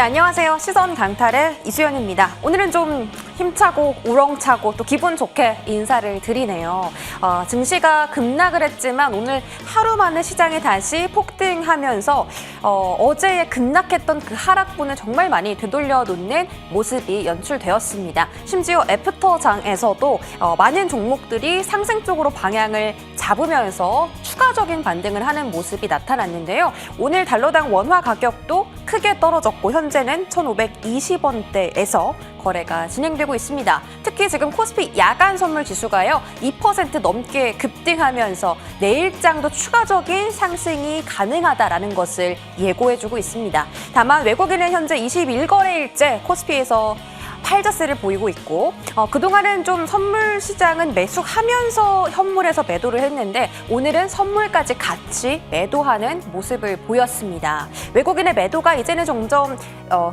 네, 안녕하세요. 시선 강탈의 이수연입니다. 오늘은 좀 힘차고 우렁차고 또 기분 좋게 인사를 드리네요. 증시가 급락을 했지만 오늘 하루 만에 시장이 다시 폭등하면서 어제에 급락했던 그 하락분을 정말 많이 되돌려 놓는 모습이 연출되었습니다. 심지어 애프터장에서도 많은 종목들이 상승 쪽으로 방향을 잡으면서 추가적인 반등을 하는 모습이 나타났는데요. 오늘 달러당 원화 가격도 크게 떨어졌고 현재는 1,520원대에서 거래가 진행되고 있습니다. 특히 지금 코스피 야간 선물 지수가요 2% 넘게 급등하면서 내일장도 추가적인 상승이 가능하다라는 것을 예고해주고 있습니다. 다만 외국인은 현재 21거래일째 코스피에서 팔자세를 보이고 있고 그동안은 좀 선물 시장은 매수하면서 현물에서 매도를 했는데 오늘은 선물까지 같이 매도하는 모습을 보였습니다. 외국인의 매도가 이제는 점점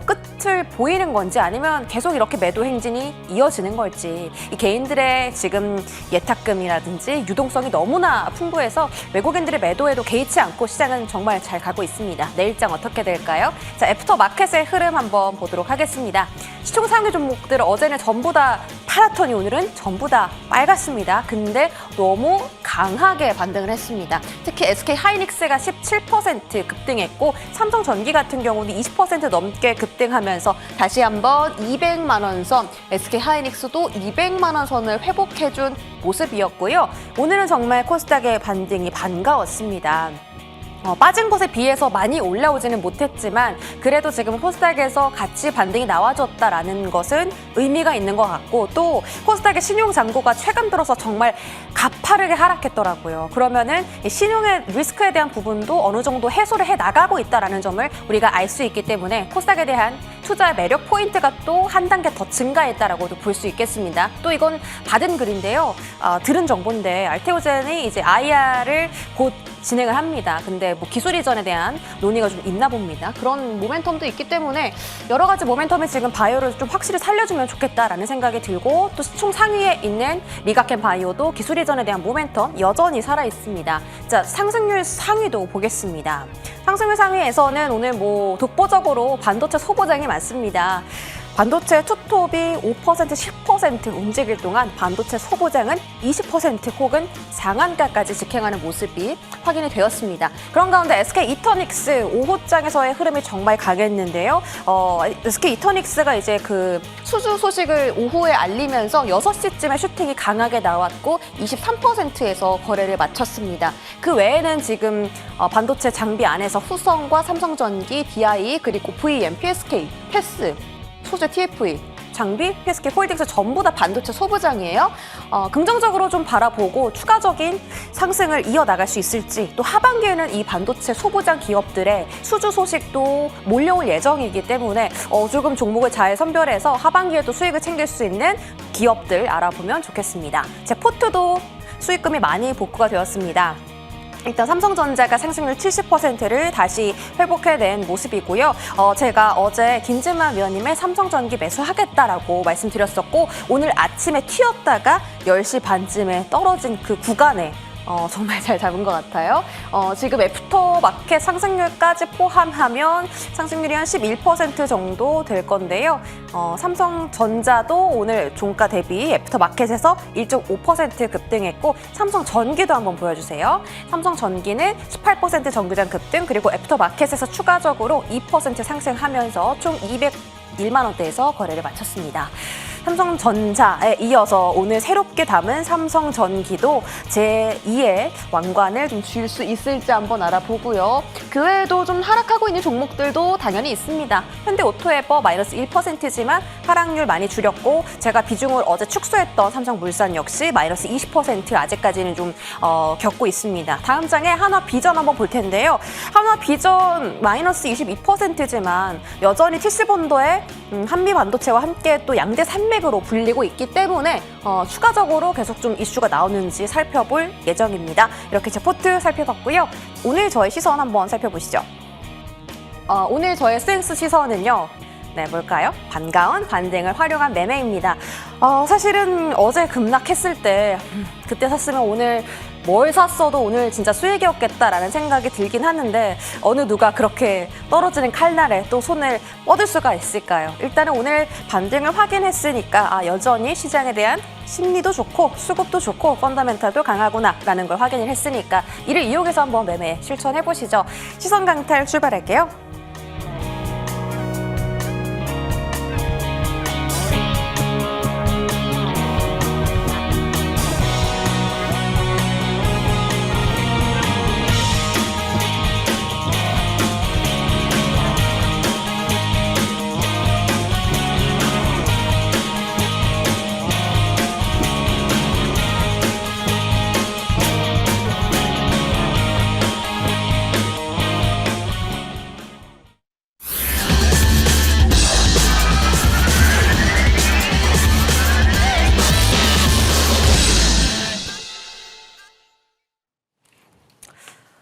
끝을 보이는 건지 아니면 계속 이렇게 매도 행진이 이어지는 걸지 이 개인들의 지금 예탁금이라든지 유동성이 너무나 풍부해서 외국인들의 매도에도 개의치 않고 시장은 정말 잘 가고 있습니다. 내일장 어떻게 될까요? 자, 애프터마켓의 흐름 한번 보도록 하겠습니다. 시총 상위 종목들 어제는 전부 다 파랗더니 오늘은 전부 다 빨갛습니다. 근데 너무 강하게 반등을 했습니다. 특히 SK하이닉스가 17% 급등했고 삼성전기 같은 경우는 20% 넘게 급등하면서 다시 한번 200만 원 선, SK하이닉스도 200만 원 선을 회복해준 모습이었고요. 오늘은 정말 코스닥의 반등이 반가웠습니다. 빠진 것에 비해서 많이 올라오지는 못했지만 그래도 지금 코스닥에서 같이 반등이 나와줬다라는 것은 의미가 있는 것 같고 또 코스닥의 신용 잔고가 최근 들어서 정말 가파르게 하락했더라고요. 그러면은 이 신용의 리스크에 대한 부분도 어느 정도 해소를 해 나가고 있다라는 점을 우리가 알 수 있기 때문에 코스닥에 대한 투자 매력 포인트가 또 한 단계 더 증가했다라고도 볼 수 있겠습니다. 또 이건 받은 글인데요. 들은 정보인데 알테오젠이 이제 IR을 곧 진행을 합니다. 근데 뭐 기술 이전에 대한 논의가 좀 있나 봅니다. 그런 모멘텀도 있기 때문에 여러 가지 모멘텀에 지금 바이오를 좀 확실히 살려주면 좋겠다라는 생각이 들고 또 시총 상위에 있는 리가켄 바이오도 기술 이전에 대한 모멘텀 여전히 살아 있습니다. 자, 상승률 상위도 보겠습니다. 상승률 상위에서는 오늘 뭐 독보적으로 반도체 소보장이 많습니다. 반도체 투톱이 5%, 10% 움직일 동안 반도체 소보장은 20% 혹은 상한가까지 직행하는 모습이 확인이 되었습니다. 그런 가운데 SK 이터닉스 5호장에서의 흐름이 정말 강했는데요. SK 이터닉스가 이제 그 수주 소식을 오후에 알리면서 6시쯤에 슈팅이 강하게 나왔고 23%에서 거래를 마쳤습니다. 그 외에는 지금 반도체 장비 안에서 후성과 삼성전기, DI 그리고 VM, PSK, 패스 소재 TFE, 장비, PSK 홀딩스 전부 다 반도체 소부장이에요. 긍정적으로 좀 바라보고 추가적인 상승을 이어나갈 수 있을지 또 하반기에는 이 반도체 소부장 기업들의 수주 소식도 몰려올 예정이기 때문에 조금 종목을 잘 선별해서 하반기에도 수익을 챙길 수 있는 기업들 알아보면 좋겠습니다. 제 포트도 수익금이 많이 복구가 되었습니다. 일단 삼성전자가 상승률 70%를 다시 회복해낸 모습이고요. 제가 어제 김진만 위원님의 삼성전기 매수하겠다라고 말씀드렸었고 오늘 아침에 튀었다가 10시 반쯤에 떨어진 그 구간에 정말 잘 잡은 것 같아요. 지금 애프터마켓 상승률까지 포함하면 상승률이 한 11% 정도 될 건데요. 삼성전자도 오늘 종가 대비 애프터마켓에서 1.5% 급등했고 삼성전기도 한번 보여주세요. 삼성전기는 18% 정규장 급등 그리고 애프터마켓에서 추가적으로 2% 상승하면서 총 201만 원대에서 거래를 마쳤습니다. 삼성전자에 이어서 오늘 새롭게 담은 삼성전기도 제2의 왕관을 좀 줄 수 있을지 한번 알아보고요. 그 외에도 좀 하락하고 있는 종목들도 당연히 있습니다. 현대오토에버 마이너스 1%지만 하락률 많이 줄였고 제가 비중을 어제 축소했던 삼성물산 역시 마이너스 20% 아직까지는 좀 겪고 있습니다. 다음 장에 한화비전 한번 볼 텐데요. 한화비전 마이너스 22%지만 여전히 TC본도의 한미반도체와 함께 또 양대 산맥으로 불리고 있기 때문에 추가적으로 계속 좀 이슈가 나오는지 살펴볼 예정입니다. 이렇게 제 포트 살펴봤고요. 오늘 저의 시선 한번 살펴보시죠. 오늘 저의 스윙스 시선은요. 네, 뭘까요? 반가운 반등을 활용한 매매입니다. 사실은 어제 급락했을 때 그때 샀으면 오늘 뭘 샀어도 오늘 진짜 수익이었겠다라는 생각이 들긴 하는데 어느 누가 그렇게 떨어지는 칼날에 또 손을 뻗을 수가 있을까요? 일단은 오늘 반등을 확인했으니까 여전히 시장에 대한 심리도 좋고 수급도 좋고 펀더멘탈도 강하구나라는 걸 확인을 했으니까 이를 이용해서 한번 매매 실천해보시죠. 시선 강탈 출발할게요.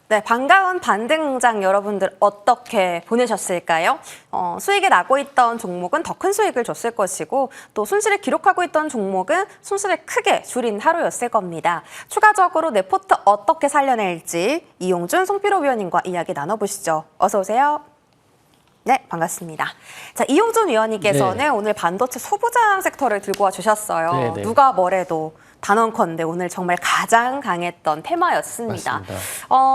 네, 반가운 반등장 여러분들 어떻게 보내셨을까요? 수익이 나고 있던 종목은 더 큰 수익을 줬을 것이고 또 손실을 기록하고 있던 종목은 손실을 크게 줄인 하루였을 겁니다. 추가적으로 내 포트 어떻게 살려낼지 이용준 송필호 위원님과 이야기 나눠보시죠. 어서 오세요. 네, 반갑습니다. 자, 이용준 위원님께서는 오늘 반도체 소부장 섹터를 들고 와 주셨어요. 누가 뭐래도 단언컨대 오늘 정말 가장 강했던 테마였습니다.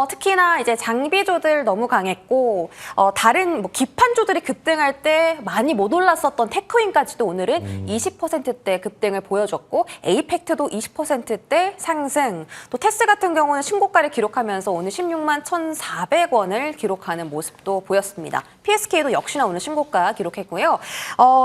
특히나 이제 장비주들 너무 강했고 다른 기판주들이 급등할 때 많이 못 올랐었던 테크윈까지도 오늘은 20%대 급등을 보여줬고 에이펙트도 20%대 상승. 또 테스 같은 경우는 신고가를 기록하면서 오늘 16만 1,400원을 기록하는 모습도 보였습니다. PSK도 역시나 오늘 신고가 기록했고요.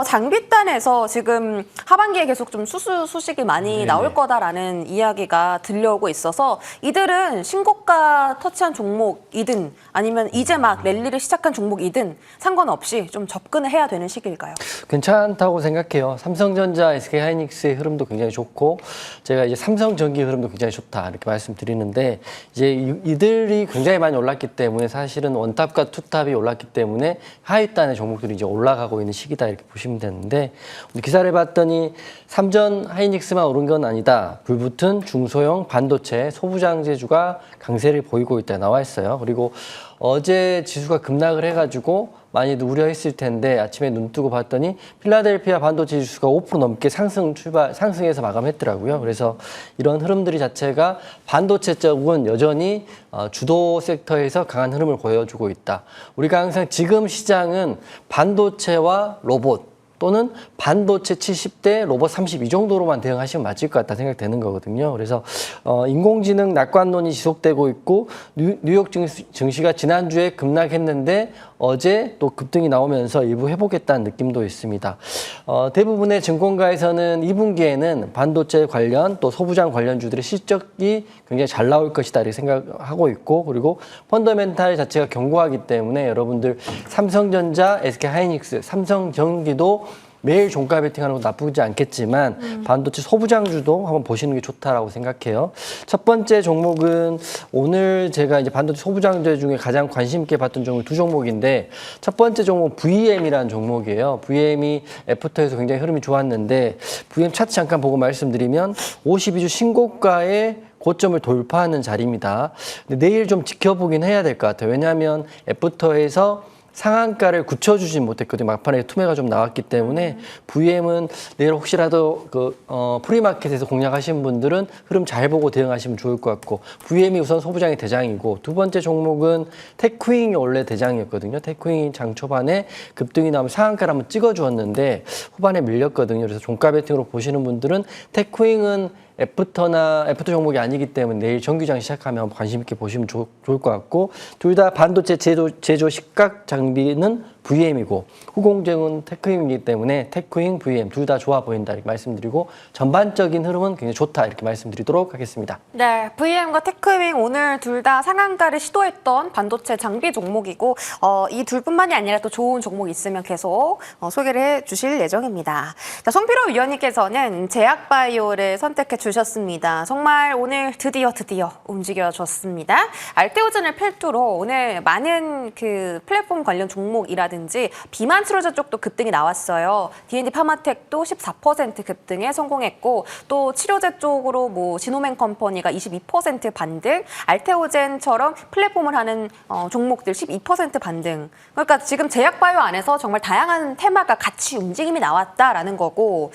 장비단에서 지금 하반기에 계속 좀 수식이 많이 나올 거다라는 이야기가 들려오고 있어서 이들은 신고가 터치한 종목이든 아니면 이제 막 랠리를 시작한 종목이든 상관없이 좀 접근을 해야 되는 시기일까요? 괜찮다고 생각해요. 삼성전자, SK하이닉스의 흐름도 굉장히 좋고 제가 이제 삼성전기 흐름도 굉장히 좋다 이렇게 말씀드리는데 이제 이들이 굉장히 많이 올랐기 때문에 사실은 원탑과 투탑이 올랐기 때문에 하위단의 종목들이 이제 올라가고 있는 시기다 이렇게 보시면 되는데 기사를 봤더니 삼전 하이닉스만 오른 건 아니다. 불붙은 중소형 반도체 소부장제주가 강세를 보이고 있다 나와 있어요. 그리고 어제 지수가 급락을 해가지고 많이들 우려했을 텐데 아침에 눈 뜨고 봤더니 필라델피아 반도체 지수가 5% 넘게 상승해서 마감했더라고요. 그래서 이런 흐름들이 자체가 반도체 쪽은 여전히 주도 섹터에서 강한 흐름을 보여주고 있다. 우리가 항상 지금 시장은 반도체와 로봇 또는 반도체 70대 로봇 30 이 정도로만 대응하시면 맞을 것 같다 생각되는 거거든요. 그래서 인공지능 낙관론이 지속되고 있고 뉴욕 증시가 지난주에 급락했는데 어제 또 급등이 나오면서 일부 회복했다는 느낌도 있습니다. 대부분의 증권가에서는 2분기에는 반도체 관련 또 소부장 관련주들의 실적이 굉장히 잘 나올 것이다 이렇게 생각하고 있고 그리고 펀더멘탈 자체가 견고하기 때문에 여러분들 삼성전자, SK하이닉스, 삼성전기도 매일 종가 베팅하는 거 나쁘지 않겠지만 반도체 소부장주도 한번 보시는 게 좋다라고 생각해요. 첫 번째 종목은 오늘 제가 이제 반도체 소부장주 중에 가장 관심 있게 봤던 종목 두 종목인데 첫 번째 종목 VM이라는 종목이에요. VM이 애프터에서 굉장히 흐름이 좋았는데 VM 차트 잠깐 보고 말씀드리면 52주 신고가에 고점을 돌파하는 자리입니다. 근데 내일 좀 지켜보긴 해야 될 것 같아요. 왜냐하면 애프터에서 상한가를 굳혀주진 못했거든요. 막판에 투매가 좀 나왔기 때문에 VM은 내일 혹시라도 프리마켓에서 공략하시는 분들은 흐름 잘 보고 대응하시면 좋을 것 같고 VM이 우선 소부장의 대장이고 두 번째 종목은 테크윙이 원래 대장이었거든요. 테크윙이 장 초반에 급등이 나오면 상한가를 한번 찍어주었는데 후반에 밀렸거든요. 그래서 종가 베팅으로 보시는 분들은 테크윙은 애프터 종목이 아니기 때문에 내일 정규장 시작하면 관심 있게 보시면 좋을 것 같고 둘 다 반도체 제조 식각 장비는 VM이고 후공정은 테크윙이기 때문에 테크윙, VM 둘 다 좋아 보인다 이렇게 말씀드리고 전반적인 흐름은 굉장히 좋다 이렇게 말씀드리도록 하겠습니다. 네, VM과 테크윙 오늘 둘 다 상한가를 시도했던 반도체 장비 종목이고 이 둘뿐만이 아니라 또 좋은 종목이 있으면 계속 소개를 해주실 예정입니다. 자, 송필호 위원님께서는 제약바이오를 선택해 주셨습니다. 정말 오늘 드디어 움직여줬습니다. 알테오젠을 필두로 오늘 많은 그 플랫폼 관련 종목이라든지 비만 치료제 쪽도 급등이 나왔어요. D&D 파마텍도 14% 급등에 성공했고 또 치료제 쪽으로 뭐 지노멘 컴퍼니가 22% 반등, 알테오젠처럼 플랫폼을 하는 종목들 12% 반등. 그러니까 지금 제약바이오 안에서 정말 다양한 테마가 같이 움직임이 나왔다라는 거고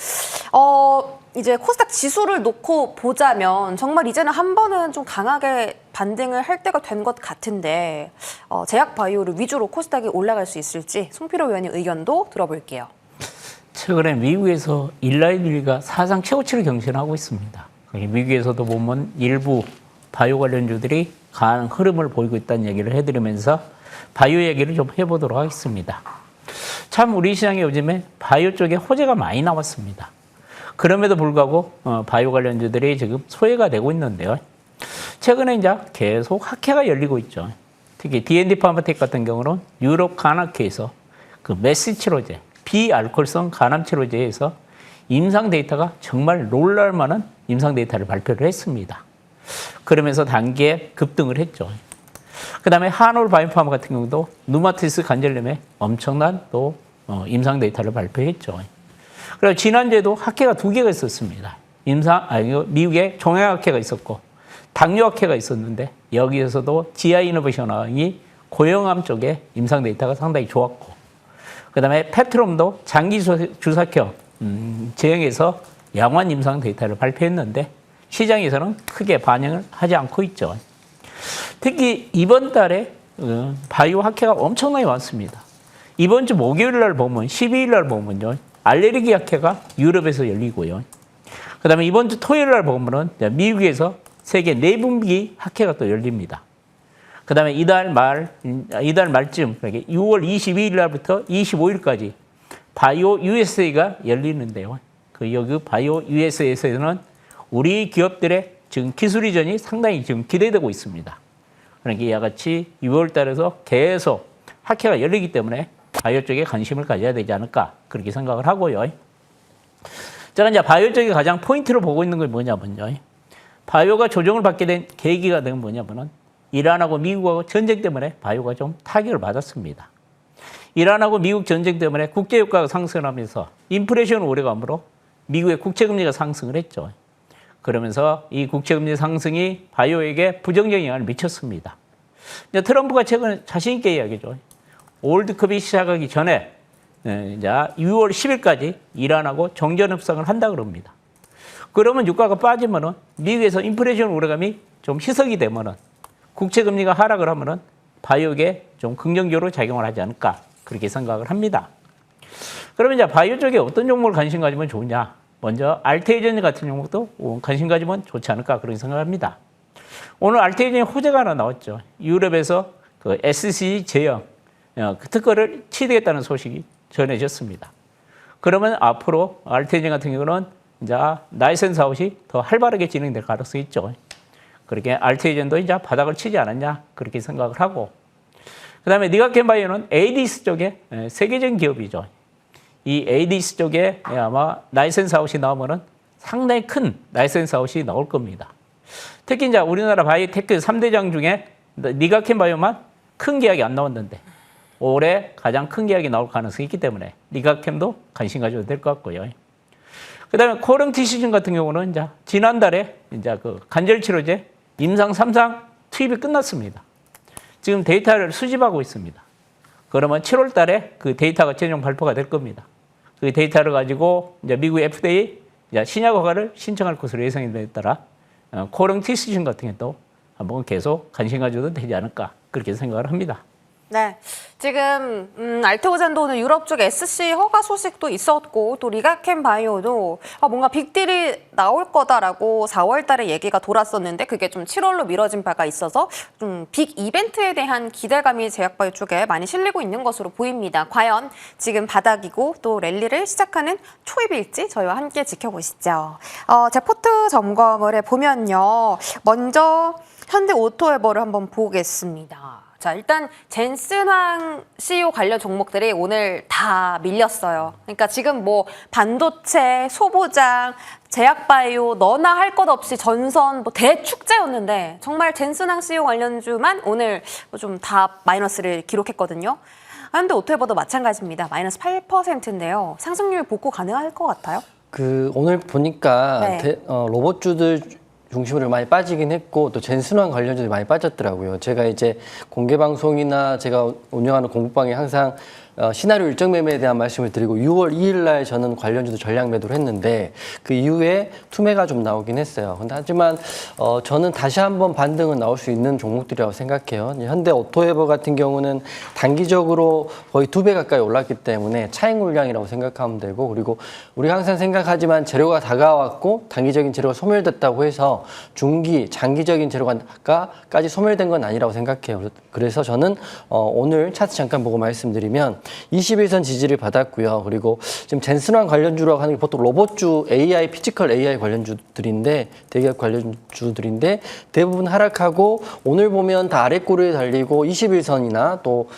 이제 코스닥 지수를 놓고 보자면 정말 이제는 한 번은 좀 강하게 반등을 할 때가 된 것 같은데 제약바이오를 위주로 코스닥이 올라갈 수 있을지 송필호 의원의 의견도 들어볼게요. 최근에 미국에서 일라이리가 사상 최고치를 경신하고 있습니다. 미국에서도 보면 일부 바이오 관련주들이 강한 흐름을 보이고 있다는 얘기를 해드리면서 바이오 얘기를 좀 해보도록 하겠습니다. 참 우리 시장에 요즘에 바이오 쪽에 호재가 많이 나왔습니다. 그럼에도 불구하고 바이오 관련주들이 지금 소외가 되고 있는데요. 최근에 이제 계속 학회가 열리고 있죠. 특히 D&D 파마텍 같은 경우는 유럽 간학회에서 그 메스 치료제, 비알코올성 간암 치료제에서 임상 데이터가 정말 놀랄 만한 임상 데이터를 발표를 했습니다. 그러면서 단기에 급등을 했죠. 그 다음에 한올 바이오파마 같은 경우도 누마티스 관절염에 엄청난 또 임상 데이터를 발표했죠. 그리고 지난주에도 학회가 2개가 있었습니다. 미국의 종양학회가 있었고 당뇨학회가 있었는데 여기에서도 GI 이노베이션이 고형암 쪽에 임상 데이터가 상당히 좋았고 그 다음에 페트롬도 장기 주사형 제형에서 양환 임상 데이터를 발표했는데 시장에서는 크게 반영을 하지 않고 있죠. 특히 이번 달에 바이오 학회가 엄청나게 많습니다. 이번 주 목요일 날 보면 12일 날 보면요. 알레르기 학회가 유럽에서 열리고요. 그 다음에 이번 주 토요일 날 보면은 미국에서 세계 내분비 학회가 또 열립니다. 그 다음에 이달 말쯤, 그러니까 6월 22일 날부터 25일까지 바이오 USA가 열리는데요. 여기 바이오 USA에서는 우리 기업들의 지금 기술 이전이 상당히 지금 기대되고 있습니다. 그러니까 이와 같이 6월 달에서 계속 학회가 열리기 때문에 바이오 쪽에 관심을 가져야 되지 않을까 그렇게 생각을 하고요. 제가 이제 바이오 쪽에 가장 포인트로 보고 있는 게 뭐냐면요. 바이오가 조정을 받게 된 계기가 된 뭐냐면은 이란하고 미국하고 전쟁 때문에 바이오가 좀 타격을 받았습니다. 이란하고 미국 전쟁 때문에 국제유가가 상승하면서 인플레이션 오래감으로 미국의 국채금리가 상승을 했죠. 그러면서 이 국채금리 상승이 바이오에게 부정적인 영향을 미쳤습니다. 이제 트럼프가 최근에 자신 있게 이야기죠. 월드컵이 시작하기 전에 이제 6월 10일까지 이란하고 정전 협상을 한다 그럽니다. 그러면 유가가 빠지면은 미국에서 인플레이션 오래감이 좀 희석이 되면은 국채금리가 하락을 하면은 바이오에 좀 긍정적으로 작용을 하지 않을까 그렇게 생각을 합니다. 그러면 이제 바이오 쪽에 어떤 종목을 관심 가지면 좋냐? 먼저 알테오젠 같은 종목도 관심 가지면 좋지 않을까 그렇게 생각합니다. 오늘 알테오젠 호재가 하나 나왔죠. 유럽에서 그 SC 제형 그 특허를 취득했다는 소식이 전해졌습니다. 그러면 앞으로 알테오젠 같은 경우는 이제 라이센스 아웃이 더 활발하게 진행될 가능성이 있죠. 그렇게 알테오젠도 이제 바닥을 치지 않았냐 그렇게 생각을 하고 그 다음에 니가켄 바이오는 ADS 쪽에 세계적인 기업이죠. 이 ADS 쪽에 아마 라이센스 아웃이 나오면은 상당히 큰 라이센스 아웃이 나올 겁니다. 특히 이제 우리나라 바이오테크 3대장 중에 니가켄 바이오만 큰 계약이 안 나왔는데 올해 가장 큰 계약이 나올 가능성이 있기 때문에 니가켄도 관심 가져도 될 것 같고요. 그 다음에 코령 티시즌 같은 경우는 이제 지난달에 이제 그 관절 치료제 임상 3상 투입이 끝났습니다. 지금 데이터를 수집하고 있습니다. 그러면 7월 달에 그 데이터가 최종 발표가 될 겁니다. 그 데이터를 가지고 이제 미국 FDA 이제 신약 허가를 신청할 것으로 예상이 돼 따라 코령 티시즌 같은 경우도 한번 계속 관심 가져도 되지 않을까 그렇게 생각을 합니다. 네, 지금 알테오젠도 오늘 유럽 쪽 SC 허가 소식도 있었고 또 리가켄 바이오도 뭔가 빅딜이 나올 거다라고 4월 달에 얘기가 돌았었는데 그게 좀 7월로 미뤄진 바가 있어서 좀 빅 이벤트에 대한 기대감이 제약바이오 쪽에 많이 실리고 있는 것으로 보입니다. 과연 지금 바닥이고 또 랠리를 시작하는 초입일지 저희와 함께 지켜보시죠. 제 포트 점검을 해보면요. 먼저 현대오토웨버를 한번 보겠습니다. 자, 일단 젠슨황 CEO 관련 종목들이 오늘 다 밀렸어요. 그러니까 지금 뭐 반도체, 소보장, 제약바이오 너나 할 것 없이 전선 뭐 대축제였는데 정말 젠슨항 CEO 관련주만 오늘 좀 다 마이너스를 기록했거든요. 현대 오토에버도 마찬가지입니다. 마이너스 8%인데요. 상승률 복구 가능할 것 같아요? 오늘 보니까 네. 로봇주들 중심으로 많이 빠지긴 했고 또 젠슨왕 관련주들이 많이 빠졌더라고요. 제가 이제 공개 방송이나 제가 운영하는 공부방에 항상 시나리오 일정 매매에 대한 말씀을 드리고 6월 2일 날 저는 관련주도 전량 매도를 했는데 그 이후에 투매가 좀 나오긴 했어요. 근데 하지만 저는 다시 한번 반등은 나올 수 있는 종목들이라고 생각해요. 현대 오토에버 같은 경우는 단기적으로 거의 2배 가까이 올랐기 때문에 차익 물량이라고 생각하면 되고, 그리고 우리가 항상 생각하지만 재료가 다가왔고 단기적인 재료가 소멸됐다고 해서 중기, 장기적인 재료가까지 소멸된 건 아니라고 생각해요. 그래서 저는 오늘 차트 잠깐 보고 말씀드리면 21선 지지를 받았고요. 그리고 지금 젠슨왕 관련주라고 하는 게 보통 로봇주 AI, 피지컬 AI 관련주들인데, 대기업 관련주들인데 대부분 하락하고 오늘 보면 다 아래꼬리에 달리고 21선이나 또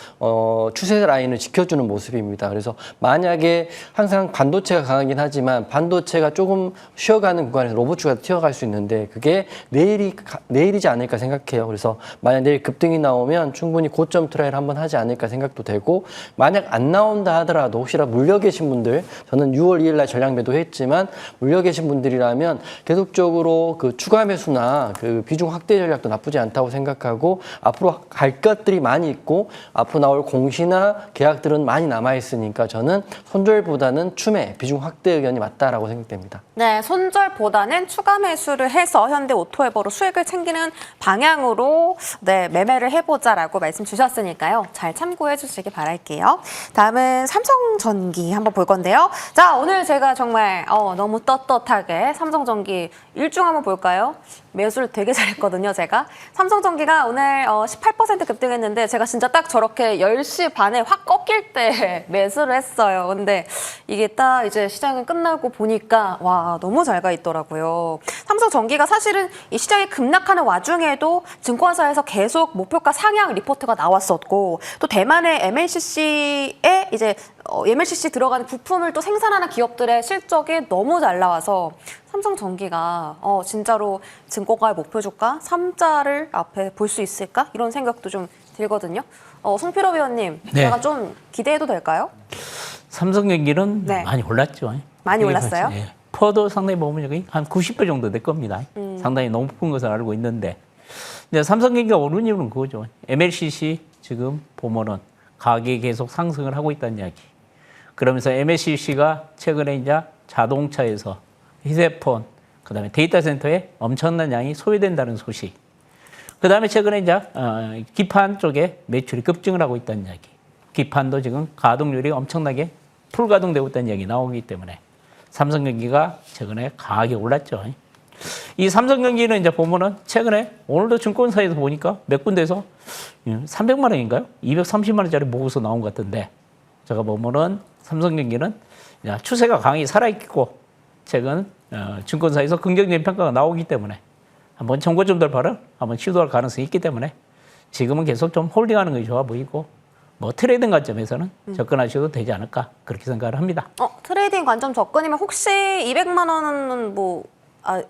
추세 라인을 지켜주는 모습입니다. 그래서 만약에 항상 반도체가 강하긴 하지만 반도체가 조금 쉬어가는 구간에서 로봇주가 튀어갈 수 있는데 그게 내일이지 않을까 생각해요. 그래서 만약 내일 급등이 나오면 충분히 고점 트라이를 한번 하지 않을까 생각도 되고, 만약 안 나온다 하더라도 혹시라도 물려 계신 분들, 저는 6월 2일 날 전량 매도했지만 물려 계신 분들이라면 계속적으로 그 추가 매수나 그 비중 확대 전략도 나쁘지 않다고 생각하고, 앞으로 갈 것들이 많이 있고 앞으로 나올 공시나 계약들은 많이 남아 있으니까 저는 손절보다는 추매, 비중 확대 의견이 맞다라고 생각됩니다. 네, 손절보다는 추가 매수를 해서 현대 오토에버로 수익을 챙기는 방향으로 네, 매매를 해보자라고 말씀 주셨으니까요. 잘 참고해 주시기 바랄게요. 다음은 삼성전기 한번 볼 건데요. 자, 오늘 제가 정말 너무 떳떳하게 삼성전기 일중 한번 볼까요? 매수를 되게 잘했거든요, 제가. 삼성전기가 오늘 18% 급등했는데 제가 진짜 딱 저렇게 10시 반에 확 꺾일 때 매수를 했어요. 근데 이게 딱 이제 시장이 끝나고 보니까 와, 너무 잘 가 있더라고요. 삼성전기가 사실은 이 시장이 급락하는 와중에도 증권사에서 계속 목표가 상향 리포트가 나왔었고, 또 대만의 MLCC에 이제 MLCC 들어가는 부품을 또 생산하는 기업들의 실적이 너무 잘 나와서 삼성전기가 진짜로 증권가의 목표 주가 3자를 앞에 볼 수 있을까? 이런 생각도 좀 들거든요. 송필호 위원님, 네. 제가 좀 기대해도 될까요? 삼성전기는 네. 많이 올랐죠. 많이 올랐어요? 예. 퍼도 상당히 보면 여기 한 90배 정도 될 겁니다. 상당히 높은 것을 알고 있는데, 이제 삼성전기가 오른 이유는 그거죠. MLCC 지금 보면은 가격이 계속 상승을 하고 있다는 이야기. 그러면서 MLCC가 최근에 이제 자동차에서 휴대폰, 그다음에 데이터 센터에 엄청난 양이 소요된다는 소식. 그다음에 최근에 이제 기판 쪽에 매출이 급증을 하고 있다는 이야기. 기판도 지금 가동률이 엄청나게 풀가동되고 있다는 이야기 나오기 때문에 삼성전기가 최근에 강하게 올랐죠. 이 삼성전기는 이제 보면은 최근에 오늘도 증권사에서 보니까 몇 군데에서 300만 원인가요? 230만 원짜리 보고서 나온 것 같은데, 제가 보면은 삼성전기는 추세가 강하게 살아있고 최근 증권사에서 긍정적인 평가가 나오기 때문에 한번 정고점 돌파를 한번 시도할 가능성이 있기 때문에 지금은 계속 좀 홀딩하는 것이 좋아 보이고, 뭐 트레이딩 관점에서는 접근하셔도 되지 않을까 그렇게 생각을 합니다. 트레이딩 관점 접근이면 혹시 200만 원은 뭐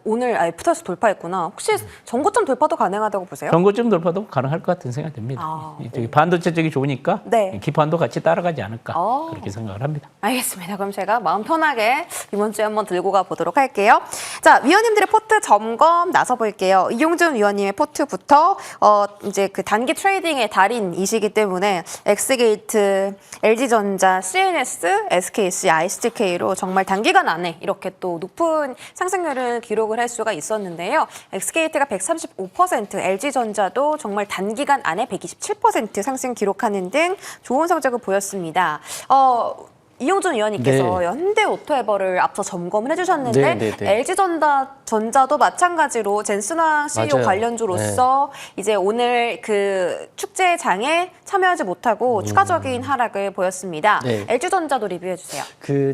오늘 F타스 돌파했구나. 혹시 전고점 돌파도 가능하다고 보세요? 정고점 돌파도 가능할 것 같은 생각이 듭니다. 저기 반도체 쪽이 좋으니까 네. 기판도 같이 따라가지 않을까 그렇게 생각을 합니다. 알겠습니다. 그럼 제가 마음 편하게 이번 주에 한번 들고 가보도록 할게요. 자, 위원님들의 포트 점검 나서 볼게요. 이용준 위원님의 포트부터 이제 그 단기 트레이딩의 달인이시기 때문에 엑스게이트, LG전자, CNS, SKC, ICTK로 정말 단기간 안에 이렇게 또 높은 상승률을 기록을 할 수가 있었는데요. 엑스게이트가 135%, LG전자도 정말 단기간 안에 127% 상승 기록하는 등 좋은 성적을 보였습니다. 이용준 위원님께서 네. 현대오토에버를 앞서 점검을 해주셨는데 네. LG전자도 마찬가지로 젠슨왕 CEO 맞아요. 관련주로서 이제 오늘 그 축제장에 참여하지 못하고 추가적인 하락을 보였습니다. 네. LG전자도 리뷰해 주세요.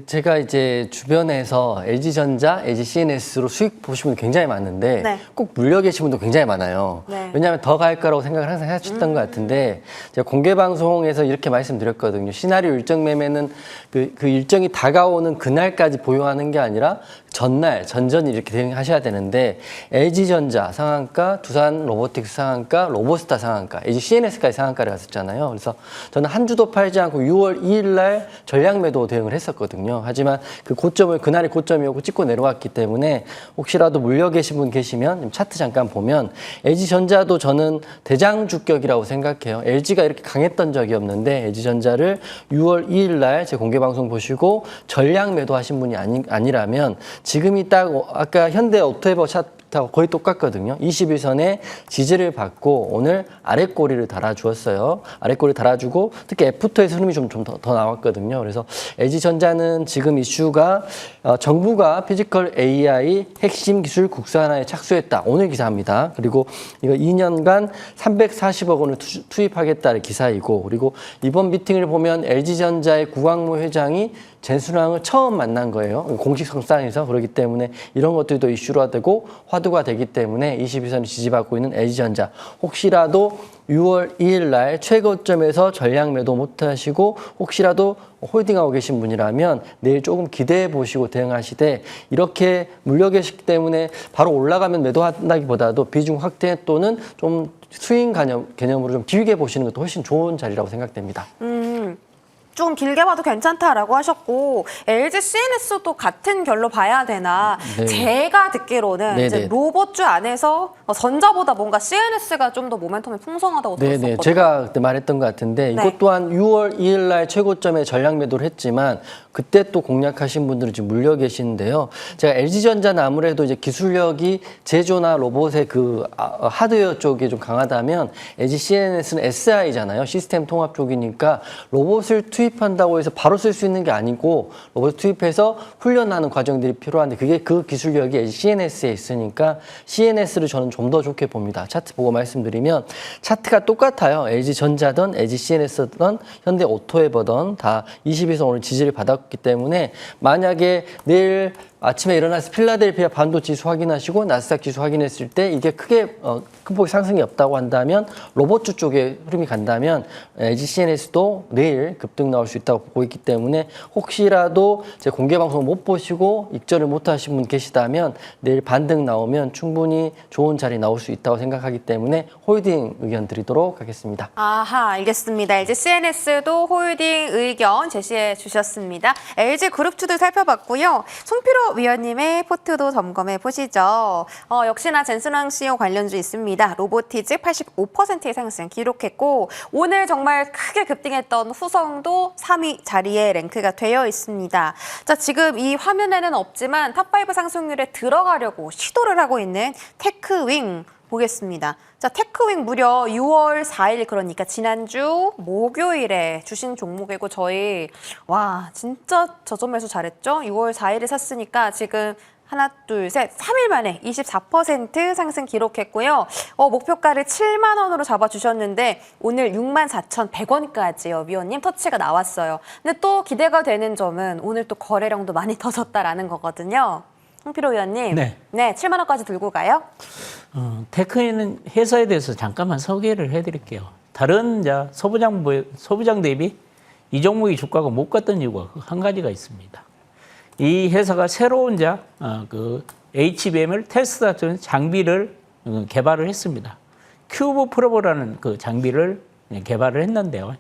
제가 이제 주변에서 LG전자, LG CNS로 수익 보시는 분들 굉장히 많은데 네. 꼭 물려 계신 분도 굉장히 많아요. 네. 왜냐하면 더 갈 거라고 생각을 항상 하셨던 것 같은데, 제가 공개 방송에서 이렇게 말씀드렸거든요. 시나리오 일정 매매는 그 일정이 다가오는 그날까지 보유하는 게 아니라 전날, 전전이 이렇게 대응하셔야 되는데 LG전자 상한가, 두산 로보틱스 상한가, 로보스타 상한가, LG CNS까지 상한가를 갔었잖아요. 그래서 저는 한 주도 팔지 않고 6월 2일 날 전량 매도 대응을 했었거든요. 하지만 그 고점을 그날이 고점이었고 찍고 내려왔기 때문에 혹시라도 물려 계신 분 계시면 차트 잠깐 보면 LG전자도 저는 대장주격이라고 생각해요. LG가 이렇게 강했던 적이 없는데 LG전자를 6월 2일 날 제 공개 방송 보시고 전량 매도하신 분이 아니라면 지금이 딱 아까 현대 오토에버 차트하고 거의 똑같거든요. 21선에 지지를 받고 오늘 아랫꼬리를 달아주었어요. 아랫꼬리 달아주고 특히 애프터에서 흐름이 좀 더 나왔거든요. 그래서 LG전자는 지금 이슈가 정부가 피지컬 AI 핵심 기술 국산화에 착수했다. 오늘 기사입니다. 그리고 이거 2년간 340억 원을 투입하겠다는 기사이고 그리고 이번 미팅을 보면 LG전자의 구광모 회장이 젠순왕을 처음 만난 거예요. 공식 성상에서. 그렇기 때문에 이런 것들도 이슈가 되고 화두가 되기 때문에 22선을 지지받고 있는 LG전자 혹시라도 6월 2일 날 최고점에서 전량 매도 못하시고 혹시라도 홀딩하고 계신 분이라면 내일 조금 기대해 보시고 대응하시되 이렇게 물려 계시기 때문에 바로 올라가면 매도한다기보다도 비중 확대 또는 좀 스윙 개념으로 좀 길게 보시는 것도 훨씬 좋은 자리라고 생각됩니다. 좀 길게 봐도 괜찮다라고 하셨고 LG CNS도 같은 결로 봐야 되나? 네. 제가 듣기로는 네네. 이제 로봇주 안에서 전자보다 뭔가 CNS가 좀 더 모멘텀이 풍성하다고 들었었거든요. 네네. 제가 그때 말했던 것 같은데 네. 이것 또한 6월 2일 날 최고점에 전량 매도를 했지만 그때 또 공략하신 분들은 지금 물려 계시는데요. 제가 LG전자는 아무래도 이제 기술력이 제조나 로봇의 그 하드웨어 쪽에 좀 강하다면 LG CNS는 SI잖아요. 시스템 통합 쪽이니까 로봇을 투입한다고 해서 바로 쓸 수 있는 게 아니고 로봇 투입해서 훈련하는 과정들이 필요한데 그게 그 기술력이 LG CNS에 있으니까 CNS를 저는 좀 더 좋게 봅니다. 차트 보고 말씀드리면 차트가 똑같아요. LG전자든 LG CNS든 현대 오토에버든 다 22선 오늘 지지를 받았기 때문에 만약에 내일 아침에 일어나서 필라델피아 반도 지수 확인하시고 나스닥 지수 확인했을 때 이게 크게 큰 폭의 상승이 없다고 한다면 로봇주 쪽에 흐름이 간다면 LG CNS도 내일 급등 나올 수 있다고 보고 있기 때문에 혹시라도 제 공개 방송 못 보시고 익절을 못 하신 분 계시다면 내일 반등 나오면 충분히 좋은 자리 나올 수 있다고 생각하기 때문에 홀딩 의견 드리도록 하겠습니다. 아하, 알겠습니다. LG CNS도 홀딩 의견 제시해 주셨습니다. LG 그룹주도 살펴봤고요. 송필호 위원님의 포트도 점검해 보시죠. 역시나 젠순왕 CEO 관련주 있습니다. 로보티즈 85%의 상승 기록했고 오늘 정말 크게 급등했던 후성도 3위 자리에 랭크가 되어 있습니다. 자, 지금 이 화면에는 없지만 탑5 상승률에 들어가려고 시도를 하고 있는 테크윙 보겠습니다. 자, 테크윙 무려 6월 4일 그러니까 지난주 목요일에 주신 종목이고 저희 와 진짜 저점에서 잘했죠? 6월 4일에 샀으니까 지금 하나, 둘, 셋, 3일 만에 24% 상승 기록했고요. 목표가를 7만 원으로 잡아주셨는데 오늘 64,100원까지요. 위원님 터치가 나왔어요. 근데 또 기대가 되는 점은 오늘 또 거래량도 많이 터졌다라는 거거든요. 홍필호 위원님. 네. 네, 7만 원까지 들고 가요? 테크는 회사에 대해서 잠깐만 소개를 해드릴게요. 다른 소부장 대비 이 종목의 주가가 못 갔던 이유가 한 가지가 있습니다. 이 회사가 새로운 그 HBM을 테스트하는 장비를 개발을 했습니다. 큐브 프로버라는 그 장비를 개발을 했는데요.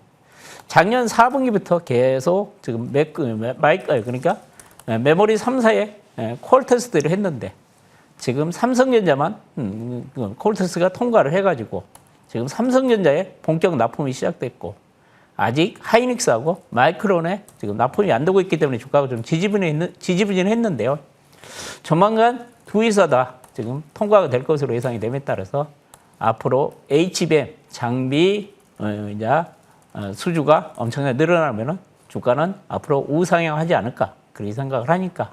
작년 4분기부터 계속 지금 그러니까 메모리 3사에 콜 테스트를 했는데 지금 삼성전자만 콜 테스트가 통과를 해가지고 지금 삼성전자에 본격 납품이 시작됐고 아직 하이닉스하고 마이크론에 지금 납품이 안 되고 있기 때문에 주가가 좀 지지부진했는데요. 조만간 두 회사 다 지금 통과가 될 것으로 예상이 됨에 따라서 앞으로 HBM 장비 수주가 엄청나게 늘어나면은 주가는 앞으로 우상향하지 않을까 그렇게 생각을 하니까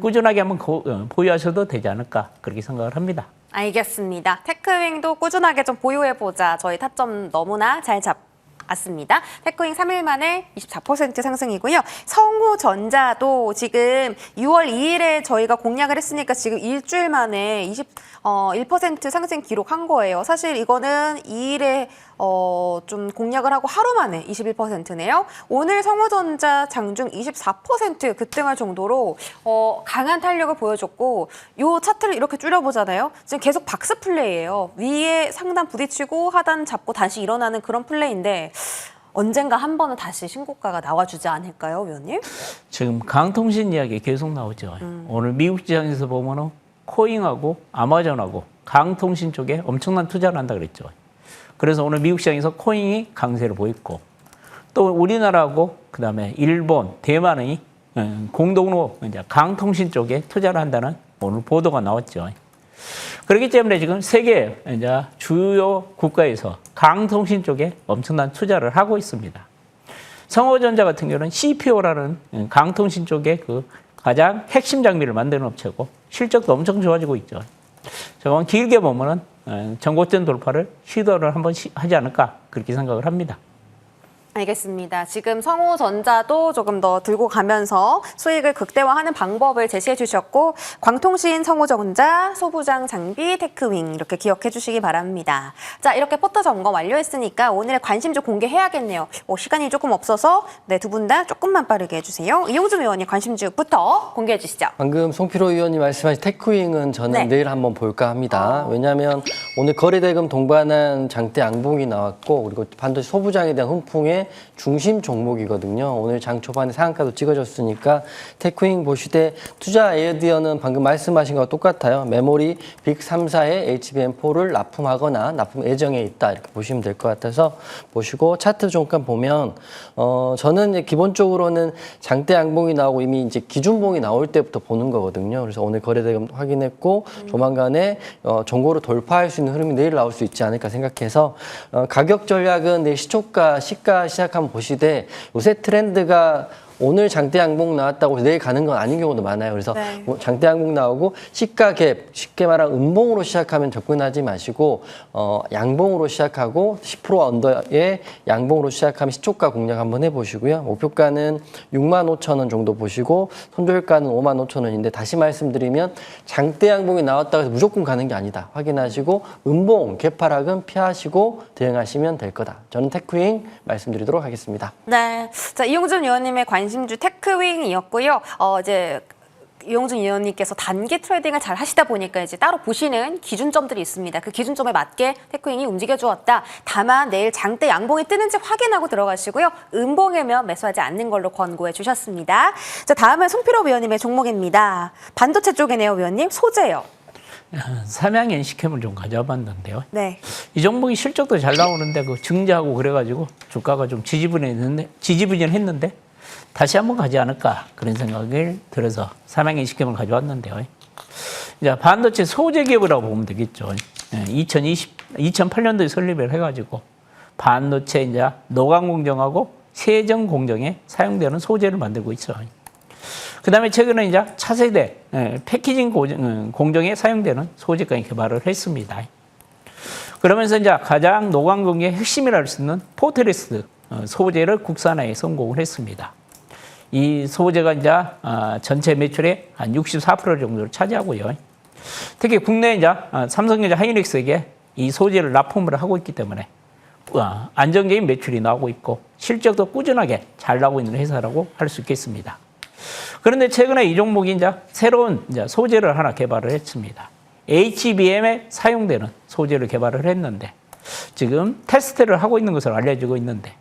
꾸준하게 한번 보유하셔도 되지 않을까 그렇게 생각을 합니다. 알겠습니다. 테크윙도 꾸준하게 좀 보유해보자. 저희 타점 너무나 잘 잡았습니다. 테크윙 3일 만에 24% 상승이고요. 성우전자도 지금 6월 2일에 저희가 공략을 했으니까 지금 일주일 만에 1% 상승 기록한 거예요. 사실 이거는 2일에 좀 공략을 하고 하루 만에 21%네요. 오늘 성호전자 장중 24% 급등할 정도로 강한 탄력을 보여줬고 요 차트를 이렇게 줄여보잖아요. 지금 계속 박스 플레이예요. 위에 상단 부딪히고 하단 잡고 다시 일어나는 그런 플레이인데 언젠가 한 번은 다시 신고가가 나와주지 않을까요, 위원님? 지금 강통신 이야기 계속 나오죠. 오늘 미국 시장에서 보면은 코잉하고 아마존하고 강통신 쪽에 엄청난 투자를 한다 그랬죠. 그래서 오늘 미국 시장에서 코잉이 강세를 보였고 또 우리나라하고 그다음에 일본, 대만이 공동으로 이제 강통신 쪽에 투자를 한다는 오늘 보도가 나왔죠. 그렇기 때문에 지금 세계 이제 주요 국가에서 강통신 쪽에 엄청난 투자를 하고 있습니다. 성호전자 같은 경우는 CPO라는 강통신 쪽에 그 가장 핵심 장비를 만드는 업체고 실적도 엄청 좋아지고 있죠. 저건 길게 보면은 전고점 돌파를 시도를 한번 하지 않을까 그렇게 생각을 합니다. 알겠습니다. 지금 성호전자도 조금 더 들고 가면서 수익을 극대화하는 방법을 제시해 주셨고 광통신, 성호전자, 소부장 장비, 테크윙 이렇게 기억해 주시기 바랍니다. 자, 이렇게 포터 점검 완료했으니까 오늘의 관심주 공개해야겠네요. 시간이 조금 없어서 두 분 다 조금만 빠르게 해주세요. 이용준 의원님 관심주부터 공개해 주시죠. 방금 송필호 의원님 말씀하신 테크윙은 저는 네. 내일 한번 볼까 합니다. 왜냐하면 오늘 거래대금 동반한 장대 양봉이 나왔고 그리고 반도체 소부장에 대한 훈풍의 중심 종목이거든요. 오늘 장 초반에 상한가도 찍어줬으니까 테크윙 보시되 투자 아이디어는 방금 말씀하신 거와 똑같아요. 메모리 빅 3사의 HBM4를 납품하거나 납품 예정에 있다 이렇게 보시면 될 것 같아서 보시고 차트 잠깐 보면 저는 이제 기본적으로는 장대 양봉이 나오고 이미 이제 기준봉이 나올 때부터 보는 거거든요. 그래서 오늘 거래대금 확인했고 조만간에 정고로 돌파할 수 있는 흐름이 내일 나올 수 있지 않을까 생각해서 가격 전략은 내일 시초가 시작하면 보시되 요새 트렌드가 오늘 장대 양봉 나왔다고 내일 가는 건 아닌 경우도 많아요. 그래서 네. 장대 양봉 나오고 시가 갭, 쉽게 말하면 음봉으로 시작하면 접근하지 마시고 양봉으로 시작하고 10% 언더의 양봉으로 시작하면 시초가 공략 한번 해보시고요. 목표가는 65,000원 정도 보시고 손절가는 55,000원인데 다시 말씀드리면 장대 양봉이 나왔다고 해서 무조건 가는 게 아니다. 확인하시고 음봉, 개파락은 피하시고 대응하시면 될 거다. 저는 테크윙 말씀드리도록 하겠습니다. 네, 자 이용준 의원님의 관심주 테크윙이었고요. 이제 이용준 의원님께서 단기 트레이딩을 잘 하시다 보니까 이제 따로 보시는 기준점들이 있습니다. 그 기준점에 맞게 테크윙이 움직여 주었다. 다만 내일 장대 양봉이 뜨는지 확인하고 들어가시고요. 음봉이면 매수하지 않는 걸로 권고해 주셨습니다. 자, 다음은 송필호 위원님의 종목입니다. 반도체 쪽이네요, 위원님. 소재요. 삼양 NC캠을 좀 가져와 봤는데요. 네. 이 종목이 실적도 잘 나오는데 그 증자하고 그래가지고 주가가 좀 지지부진했는데 다시 한번 가지 않을까 그런 생각을 들어서 삼양 NC캠을 가져왔는데요. 이제 반도체 소재 기업이라고 보면 되겠죠. 2008년도에 설립을 해가지고 반도체 이제 노광 공정하고 세정 공정에 사용되는 소재를 만들고 있어요. 그다음에 최근에 이제 차세대 패키징 공정에 사용되는 소재까지 개발을 했습니다. 그러면서 이제 가장 노광 공정의 핵심이라 할 수 있는 포트레스 소재를 국산화에 성공을 했습니다. 이 소재가 이제 전체 매출의 한 64% 정도를 차지하고요. 특히 국내 이제 삼성전자 하이닉스에게 이 소재를 납품을 하고 있기 때문에 안정적인 매출이 나오고 있고 실적도 꾸준하게 잘 나오고 있는 회사라고 할 수 있겠습니다. 그런데 최근에 이 종목이 이제 새로운 이제 소재를 하나 개발을 했습니다. HBM에 사용되는 소재를 개발을 했는데 지금 테스트를 하고 있는 것으로 알려지고 있는데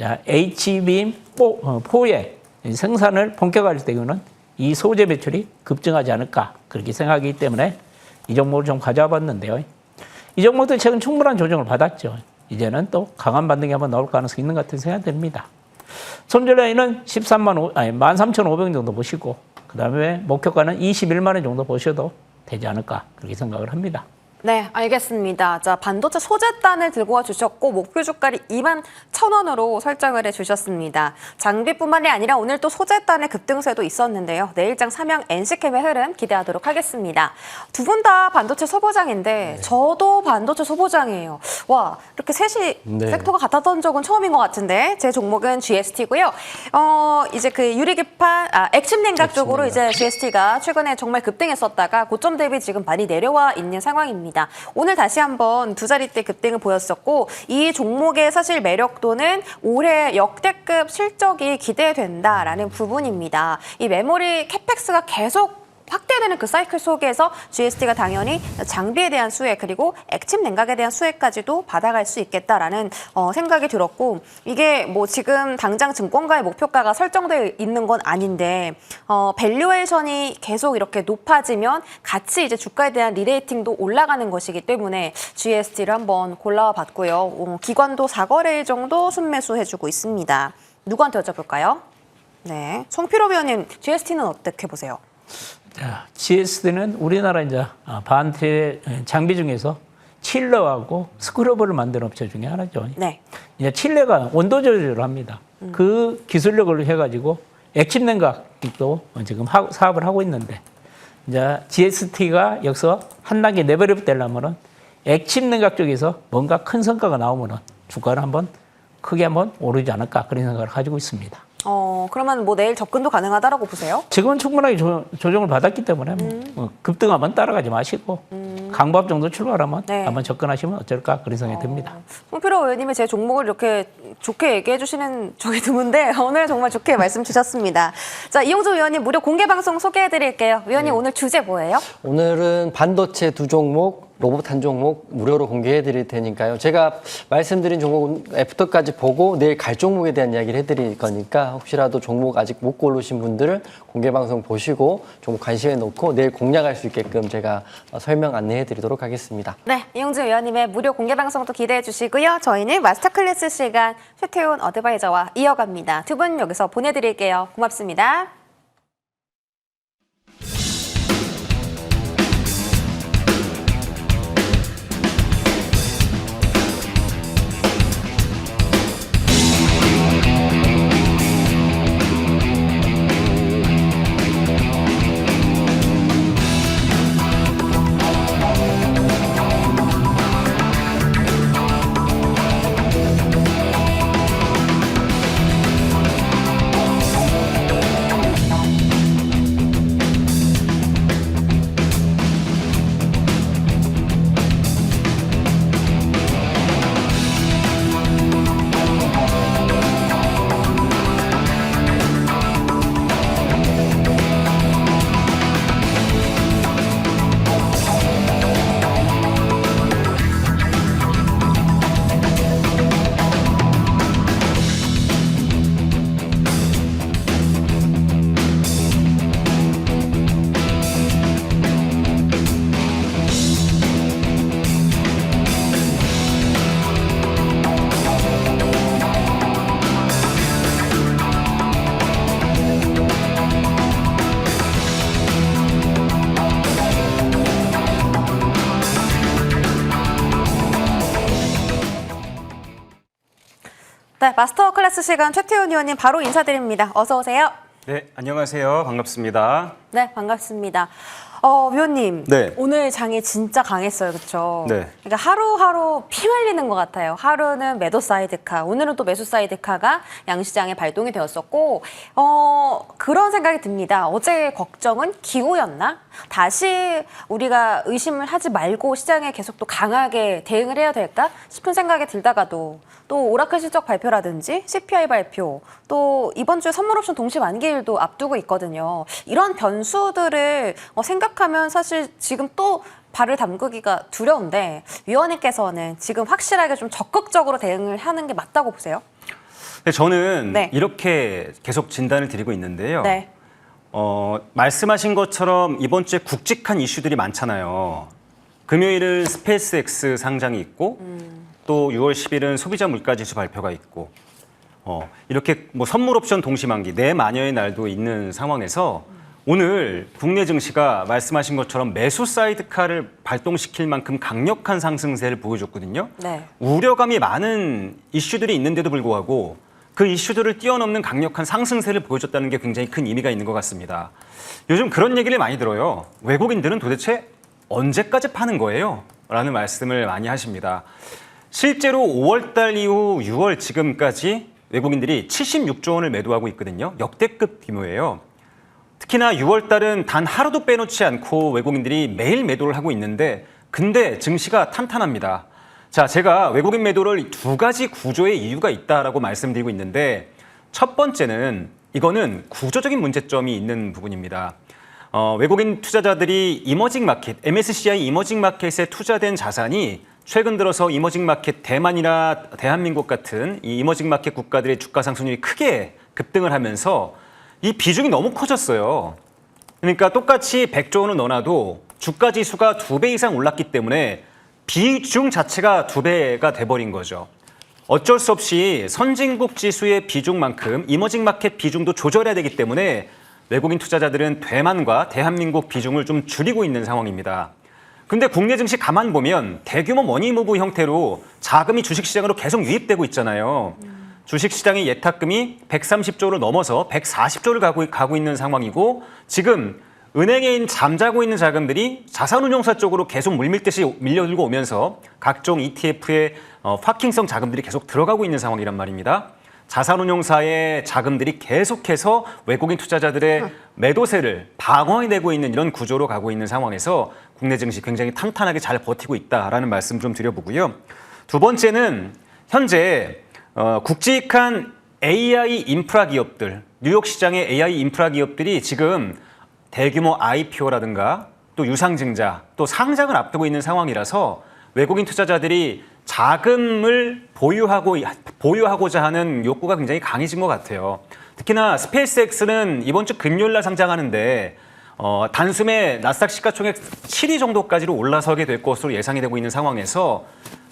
HBM4의 생산을 본격화할 때는 이 소재 매출이 급증하지 않을까 그렇게 생각하기 때문에 이 종목을 좀 가져와 봤는데요. 이 종목도 최근 충분한 조정을 받았죠. 이제는 또 강한 반등이 한번 나올 가능성이 있는 것 같은 생각이 듭니다. 손절 라인은 13,500원 정도 보시고 그다음에 목표가는 21만 원 정도 보셔도 되지 않을까 그렇게 생각을 합니다. 네, 알겠습니다. 자, 반도체 소재단을 들고 와 주셨고 목표 주가를 21,000원으로 설정을 해 주셨습니다. 장비뿐만이 아니라 오늘 또 소재단의 급등세도 있었는데요. 내일장 삼양 NC캠의 흐름 기대하도록 하겠습니다. 두 분 다 반도체 소보장인데 저도 반도체 소보장이에요. 와, 이렇게 셋이 섹터가 같았던 적은 처음인 것 같은데 제 종목은 GST고요. 이제 그 유리기판, 액침 냉각 쪽으로 이제 GST가 최근에 정말 급등했었다가 고점 대비 지금 많이 내려와 있는 상황입니다. 있습니다. 오늘 다시 한번 두 자릿대 급등을 보였었고 이 종목의 사실 매력도는 올해 역대급 실적이 기대된다라는 부분입니다. 이 메모리 캐펙스가 계속 확대되는 그 사이클 속에서 GST가 당연히 장비에 대한 수혜 그리고 액침 냉각에 대한 수혜까지도 받아갈 수 있겠다라는 생각이 들었고 이게 뭐 지금 당장 증권가의 목표가가 설정되어 있는 건 아닌데 밸류에이션이 계속 이렇게 높아지면 같이 이제 주가에 대한 리레이팅도 올라가는 것이기 때문에 GST를 한번 골라와 봤고요. 기관도 4거래일 정도 순매수해주고 있습니다. 누구한테 여쭤볼까요? 네, 송필호 위원님 GST는 어떻게 보세요? 자, GSD는 우리나라 이제 반도체 장비 중에서 칠러하고 스크러버를 만드는 업체 중에 하나죠. 네. 이제 칠레가 온도 조절을 합니다. 그 기술력을 해가지고 액침 냉각도 지금 사업을 하고 있는데 이제 GST가 여기서 한 단계 레벨업 되려면은 액침 냉각 쪽에서 뭔가 큰 성과가 나오면은 주가를 한번 크게 한번 오르지 않을까 그런 생각을 가지고 있습니다. 그러면 뭐 내일 접근도 가능하다라고 보세요? 지금은 충분하게 조정을 받았기 때문에 뭐 급등하면 따라가지 마시고 강밥 정도 출발하면 네. 한번 접근하시면 어쩔까 그런 생각이 듭니다. 송필호 의원님이 제 종목을 이렇게 좋게 얘기해 주시는 적이 드문데 오늘 정말 좋게 말씀 주셨습니다. 자, 이용주 의원님 무료 공개 방송 소개해 드릴게요. 의원님 오늘 주제 뭐예요? 오늘은 반도체 두 종목, 로봇 한 종목 무료로 공개해 드릴 테니까요. 제가 말씀드린 종목은 애프터까지 보고 내일 갈 종목에 대한 이야기를 해드릴 거니까 혹시라도 종목 아직 못 고르신 분들은 공개 방송 보시고 종목 관심에 놓고 내일 공략할 수 있게끔 제가 설명 안내해 드리도록 하겠습니다. 네, 이용주 의원님의 무료 공개 방송도 기대해 주시고요. 저희는 마스터 클래스 시간 최태훈 어드바이저와 이어갑니다. 두 분 여기서 보내드릴게요. 고맙습니다. 네, 마스터 클래스 시간 최태훈 의원님 바로 인사드립니다. 어서 오세요. 네, 안녕하세요. 반갑습니다. 네, 반갑습니다. 위원님, 네. 오늘 장이 진짜 강했어요, 그렇죠? 네. 그러니까 하루하루 피 말리는 것 같아요. 하루는 매도 사이드카, 오늘은 또 매수 사이드카가 양시장에 발동이 되었었고, 그런 생각이 듭니다. 어제 걱정은 기후였나? 다시 우리가 의심을 하지 말고 시장에 계속 또 강하게 대응을 해야 될까 싶은 생각이 들다가도 또 오라클 실적 발표라든지 CPI 발표, 또 이번 주에 선물 옵션 동시 만기일도 앞두고 있거든요. 이런 변수들을 생각하면 사실 지금 또 발을 담그기가 두려운데 위원님께서는 지금 확실하게 좀 적극적으로 대응을 하는 게 맞다고 보세요? 네, 저는 네. 이렇게 계속 진단을 드리고 있는데요. 네. 말씀하신 것처럼 이번 주에 굵직한 이슈들이 많잖아요. 금요일은 스페이스X 상장이 있고 또 6월 10일은 소비자 물가지수 발표가 있고 이렇게 뭐 선물 옵션 동시만기 내마녀의 날도 있는 상황에서 오늘 국내 증시가 말씀하신 것처럼 매수 사이드카를 발동시킬 만큼 강력한 상승세를 보여줬거든요. 네. 우려감이 많은 이슈들이 있는데도 불구하고 그 이슈들을 뛰어넘는 강력한 상승세를 보여줬다는 게 굉장히 큰 의미가 있는 것 같습니다. 요즘 그런 얘기를 많이 들어요. 외국인들은 도대체 언제까지 파는 거예요? 라는 말씀을 많이 하십니다. 실제로 5월 달 이후 6월 지금까지 외국인들이 76조 원을 매도하고 있거든요. 역대급 규모예요. 특히나 6월 달은 단 하루도 빼놓지 않고 외국인들이 매일 매도를 하고 있는데 근데 증시가 탄탄합니다. 자, 제가 외국인 매도를 두 가지 구조의 이유가 있다라고 말씀드리고 있는데 첫 번째는 이거는 구조적인 문제점이 있는 부분입니다. 외국인 투자자들이 이머징 마켓, MSCI 이머징 마켓에 투자된 자산이 최근 들어서 이머징 마켓 대만이나 대한민국 같은 이 이머징 마켓 국가들의 주가 상승률이 크게 급등을 하면서 이 비중이 너무 커졌어요. 그러니까 똑같이 100조 원을 넣어놔도 주가 지수가 2배 이상 올랐기 때문에 비중 자체가 2배가 돼버린 거죠. 어쩔 수 없이 선진국 지수의 비중만큼 이머징 마켓 비중도 조절해야 되기 때문에 외국인 투자자들은 대만과 대한민국 비중을 좀 줄이고 있는 상황입니다. 근데 국내 증시 가만 보면 대규모 머니무브 형태로 자금이 주식시장으로 계속 유입되고 있잖아요. 주식시장의 예탁금이 130조를 넘어서 140조를 가고 있는 상황이고 지금 은행에 잠자고 있는 자금들이 자산운용사 쪽으로 계속 물밀듯이 밀려들고 오면서 각종 ETF의 파킹성 자금들이 계속 들어가고 있는 상황이란 말입니다. 자산운용사의 자금들이 계속해서 외국인 투자자들의 매도세를 방어해내고 있는 이런 구조로 가고 있는 상황에서 국내 증시 굉장히 탄탄하게 잘 버티고 있다라는 말씀 좀 드려보고요. 두 번째는 현재 굵직한 AI 인프라 기업들, 뉴욕 시장의 AI 인프라 기업들이 지금 대규모 IPO라든가 또 유상증자, 또 상장을 앞두고 있는 상황이라서 외국인 투자자들이 자금을 보유하고자 하는 욕구가 굉장히 강해진 것 같아요. 특히나 스페이스X는 이번 주 금요일 날 상장하는데 단숨에 나스닥 시가총액 7위 정도까지로 올라서게 될 것으로 예상이 되고 있는 상황에서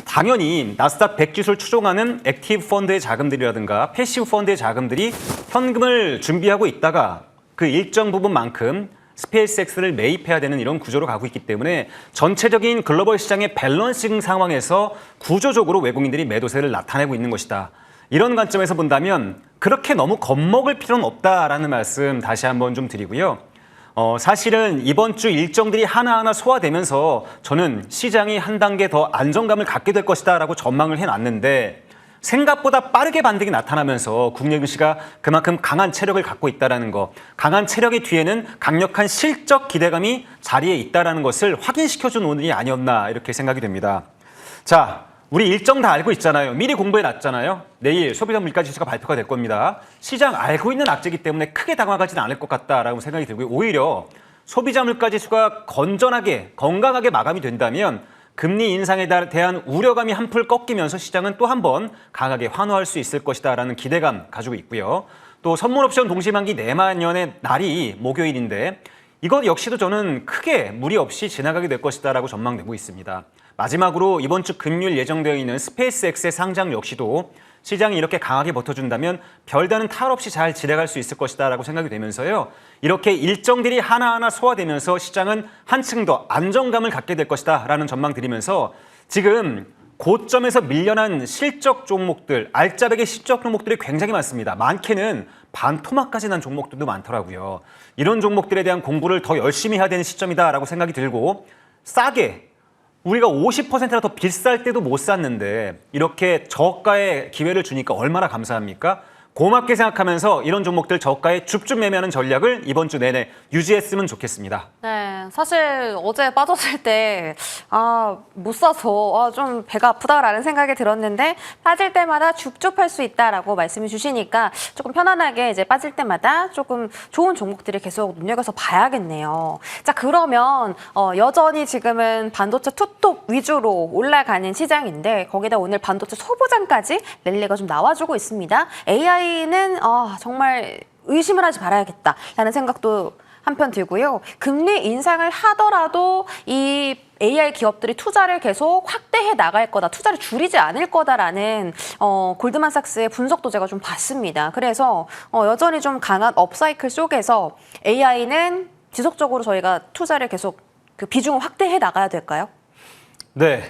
당연히 나스닥 100 지수를 추종하는 액티브 펀드의 자금들이라든가 패시브 펀드의 자금들이 현금을 준비하고 있다가 그 일정 부분만큼 스페이스X를 매입해야 되는 이런 구조로 가고 있기 때문에 전체적인 글로벌 시장의 밸런싱 상황에서 구조적으로 외국인들이 매도세를 나타내고 있는 것이다. 이런 관점에서 본다면 그렇게 너무 겁먹을 필요는 없다라는 말씀 다시 한번 좀 드리고요. 사실은 이번 주 일정들이 하나하나 소화되면서 저는 시장이 한 단계 더 안정감을 갖게 될 것이다라고 전망을 해놨는데 생각보다 빠르게 반등이 나타나면서 국내 증시가 그만큼 강한 체력을 갖고 있다는 거, 강한 체력의 뒤에는 강력한 실적 기대감이 자리에 있다는 것을 확인시켜준 오늘이 아니었나 이렇게 생각이 됩니다. 자, 우리 일정 다 알고 있잖아요. 미리 공부해놨잖아요. 내일 소비자 물가지수가 발표가 될 겁니다. 시장 알고 있는 악재이기 때문에 크게 당황하지는 않을 것 같다라고 생각이 들고요. 오히려 소비자 물가지수가 건전하게, 건강하게 마감이 된다면 금리 인상에 대한 우려감이 한풀 꺾이면서 시장은 또 한 번 강하게 환호할 수 있을 것이다라는 기대감 가지고 있고요. 또 선물옵션 동시만기 내만년의 날이 목요일인데 이것 역시도 저는 크게 무리 없이 지나가게 될 것이다라고 전망되고 있습니다. 마지막으로 이번 주 금요일 예정되어 있는 스페이스X의 상장 역시도 시장이 이렇게 강하게 버텨준다면 별다른 탈 없이 잘 진행할 수 있을 것이다라고 생각이 되면서요. 이렇게 일정들이 하나하나 소화되면서 시장은 한층 더 안정감을 갖게 될 것이다라는 전망 드리면서 지금 고점에서 밀려난 실적 종목들, 알짜배기 실적 종목들이 굉장히 많습니다. 많게는 반토막까지 난 종목들도 많더라고요. 이런 종목들에 대한 공부를 더 열심히 해야 되는 시점이다라고 생각이 들고 싸게 우리가 50%나 더 비쌀 때도 못 샀는데 이렇게 저가의 기회를 주니까 얼마나 감사합니까? 고맙게 생각하면서 이런 종목들 저가에 줍줍 매매하는 전략을 이번 주 내내 유지했으면 좋겠습니다. 네, 사실 어제 빠졌을 때 못 사서 좀 배가 아프다라는 생각이 들었는데 빠질 때마다 줍줍할 수 있다라고 말씀해 주시니까 조금 편안하게 이제 빠질 때마다 조금 좋은 종목들을 계속 눈여겨서 봐야겠네요. 자, 그러면 여전히 지금은 반도체 투톱 위주로 올라가는 시장인데 거기다 오늘 반도체 소부장까지 랠리가 좀 나와주고 있습니다. AI는 정말 의심을 하지 말아야겠다라는 생각도 한편 들고요. 금리 인상을 하더라도 이 AI 기업들이 투자를 계속 확대해 나갈 거다, 투자를 줄이지 않을 거다라는 골드만삭스의 분석도 제가 좀 봤습니다. 그래서 여전히 좀 강한 업사이클 속에서 AI는 지속적으로 저희가 투자를 계속 그 비중을 확대해 나가야 될까요? 네,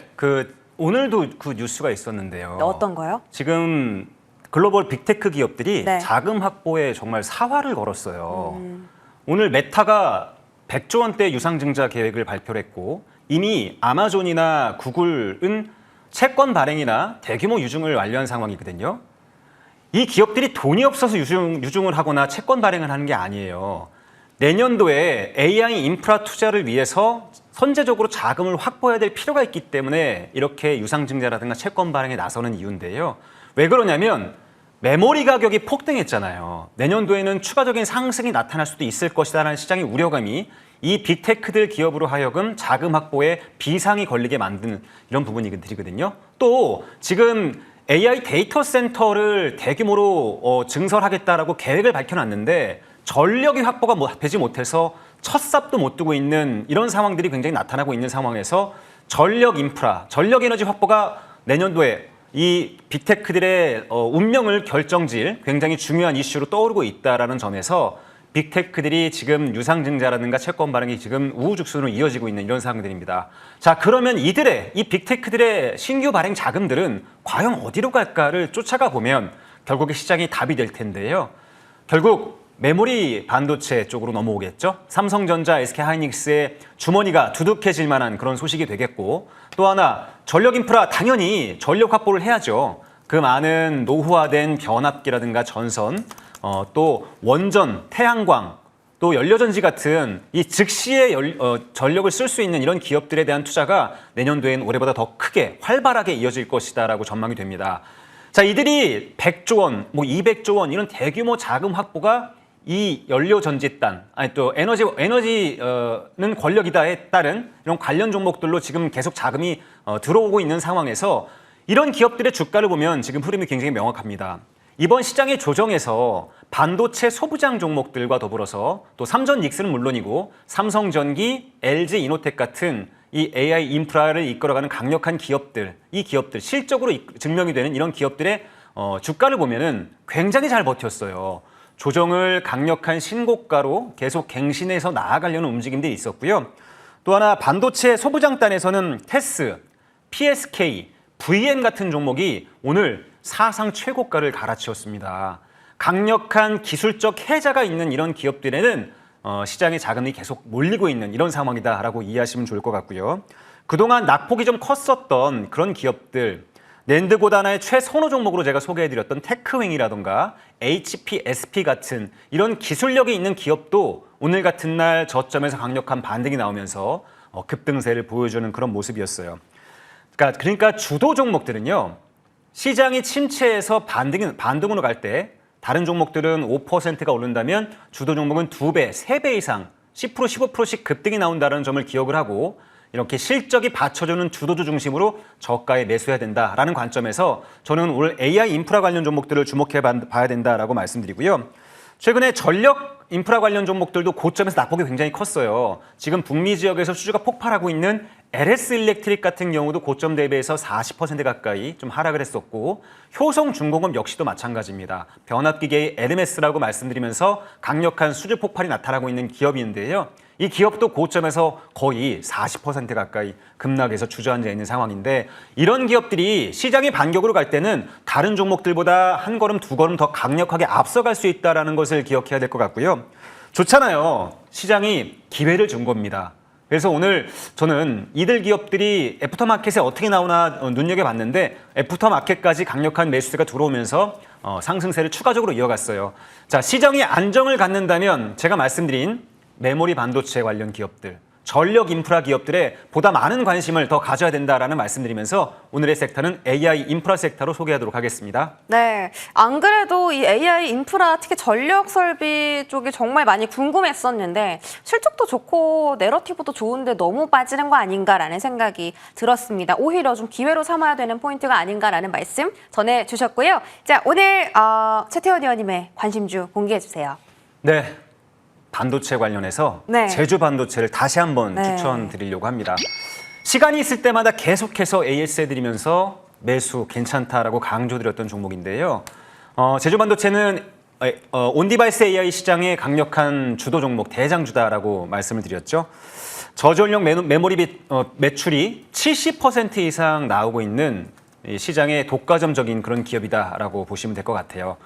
오늘도 그 뉴스가 있었는데요. 어떤 거요? 지금 글로벌 빅테크 기업들이 네. 자금 확보에 정말 사활을 걸었어요. 오늘 메타가 100조 원대 유상증자 계획을 발표를 했고 이미 아마존이나 구글은 채권 발행이나 대규모 유증을 완료한 상황이거든요. 이 기업들이 돈이 없어서 유증을 하거나 채권 발행을 하는 게 아니에요. 내년도에 AI 인프라 투자를 위해서 선제적으로 자금을 확보해야 될 필요가 있기 때문에 이렇게 유상증자라든가 채권 발행에 나서는 이유인데요. 왜 그러냐면 메모리 가격이 폭등했잖아요. 내년도에는 추가적인 상승이 나타날 수도 있을 것이다라는 시장의 우려감이 이 빅테크들 기업으로 하여금 자금 확보에 비상이 걸리게 만드는 이런 부분이거든요. 또 지금 AI 데이터 센터를 대규모로 증설하겠다라고 계획을 밝혀놨는데 전력이 확보가 되지 못해서 첫 삽도 못 두고 있는 이런 상황들이 굉장히 나타나고 있는 상황에서 전력 인프라, 전력 에너지 확보가 내년도에 이 빅테크들의 운명을 결정질 굉장히 중요한 이슈로 떠오르고 있다는 점에서 빅테크들이 지금 유상증자라든가 채권 발행이 지금 우후죽순으로 이어지고 있는 이런 상황들입니다. 자, 그러면 이 빅테크들의 신규 발행 자금들은 과연 어디로 갈까를 쫓아가 보면 결국에 시장이 답이 될 텐데요. 결국 메모리 반도체 쪽으로 넘어오겠죠. 삼성전자, SK하이닉스의 주머니가 두둑해질 만한 그런 소식이 되겠고, 또 하나 전력 인프라 당연히 전력 확보를 해야죠. 그 많은 노후화된 변압기라든가 전선, 또 원전, 태양광, 또 연료전지 같은 이 즉시의 전력을 쓸 수 있는 이런 기업들에 대한 투자가 내년도엔 올해보다 더 크게 활발하게 이어질 것이다라고 전망이 됩니다. 자, 이들이 100조 원, 200조 원 이런 대규모 자금 확보가 이 연료전지단, 아니 또 에너지는 권력이다에 따른 이런 관련 종목들로 지금 계속 자금이 들어오고 있는 상황에서 이런 기업들의 주가를 보면 지금 흐름이 굉장히 명확합니다. 이번 시장의 조정에서 반도체 소부장 종목들과 더불어서 또 삼전 닉슨은 물론이고 삼성전기, LG 이노텍 같은 이 AI 인프라를 이끌어가는 강력한 기업들, 이 기업들 실적으로 증명이 되는 이런 기업들의 주가를 보면은 굉장히 잘 버텼어요. 조정을 강력한 신고가로 계속 갱신해서 나아가려는 움직임들이 있었고요. 또 하나 반도체 소부장단에서는 테스, PSK, VM 같은 종목이 오늘 사상 최고가를 갈아치웠습니다. 강력한 기술적 해자가 있는 이런 기업들에는 시장의 자금이 계속 몰리고 있는 이런 상황이다라고 이해하시면 좋을 것 같고요. 그동안 낙폭이 좀 컸었던 그런 기업들, 낸드 고단의 최선호 종목으로 제가 소개해드렸던 테크윙이라던가 HPSP 같은 이런 기술력이 있는 기업도 오늘 같은 날 저점에서 강력한 반등이 나오면서 급등세를 보여주는 그런 모습이었어요. 그러니까 주도 종목들은요, 시장이 침체해서 반등으로 갈 때 다른 종목들은 5%가 오른다면 주도 종목은 2배, 3배 이상 10%, 15%씩 급등이 나온다는 점을 기억을 하고 이렇게 실적이 받쳐주는 주도주 중심으로 저가에 매수해야 된다라는 관점에서 저는 오늘 AI 인프라 관련 종목들을 주목해 봐야 된다라고 말씀드리고요. 최근에 전력 인프라 관련 종목들도 고점에서 낙폭이 굉장히 컸어요. 지금 북미 지역에서 수주가 폭발하고 있는 LS 일렉트릭 같은 경우도 고점 대비해서 40% 가까이 좀 하락을 했었고, 효성중공업 역시도 마찬가지입니다. 변압기계의 LMS라고 말씀드리면서 강력한 수주 폭발이 나타나고 있는 기업인데요. 이 기업도 고점에서 거의 40% 가까이 급락해서 주저앉아 있는 상황인데, 이런 기업들이 시장의 반격으로 갈 때는 다른 종목들보다 한 걸음, 두 걸음 더 강력하게 앞서갈 수 있다는 것을 기억해야 될 것 같고요. 좋잖아요. 시장이 기회를 준 겁니다. 그래서 오늘 저는 이들 기업들이 애프터마켓에 어떻게 나오나 눈여겨봤는데 애프터마켓까지 강력한 매수세가 들어오면서 상승세를 추가적으로 이어갔어요. 자, 시장이 안정을 갖는다면 제가 말씀드린 메모리 반도체 관련 기업들, 전력 인프라 기업들에 보다 많은 관심을 더 가져야 된다라는 말씀드리면서 오늘의 섹터는 AI 인프라 섹터로 소개하도록 하겠습니다. 네, 안 그래도 이 AI 인프라, 특히 전력 설비 쪽이 정말 많이 궁금했었는데 실적도 좋고 내러티브도 좋은데 너무 빠지는 거 아닌가라는 생각이 들었습니다. 오히려 좀 기회로 삼아야 되는 포인트가 아닌가라는 말씀 전해주셨고요. 자, 오늘 최태원 의원님의 관심주 공개해 주세요. 네. 반도체 관련해서 제주 반도체를 다시 한번 추천드리려고 합니다. 시간이 있을 때마다 계속해서 AS 해드리면서 매수 괜찮다라고 강조드렸던 종목인데요. 제주 반도체는 온디바이스 AI 시장의 강력한 주도 종목, 대장주다라고 말씀을 드렸죠. 저전력 메모리 매출이 70% 이상 나오고 있는 시장의 독과점적인 그런 기업이다라고 보시면 될 것 같아요.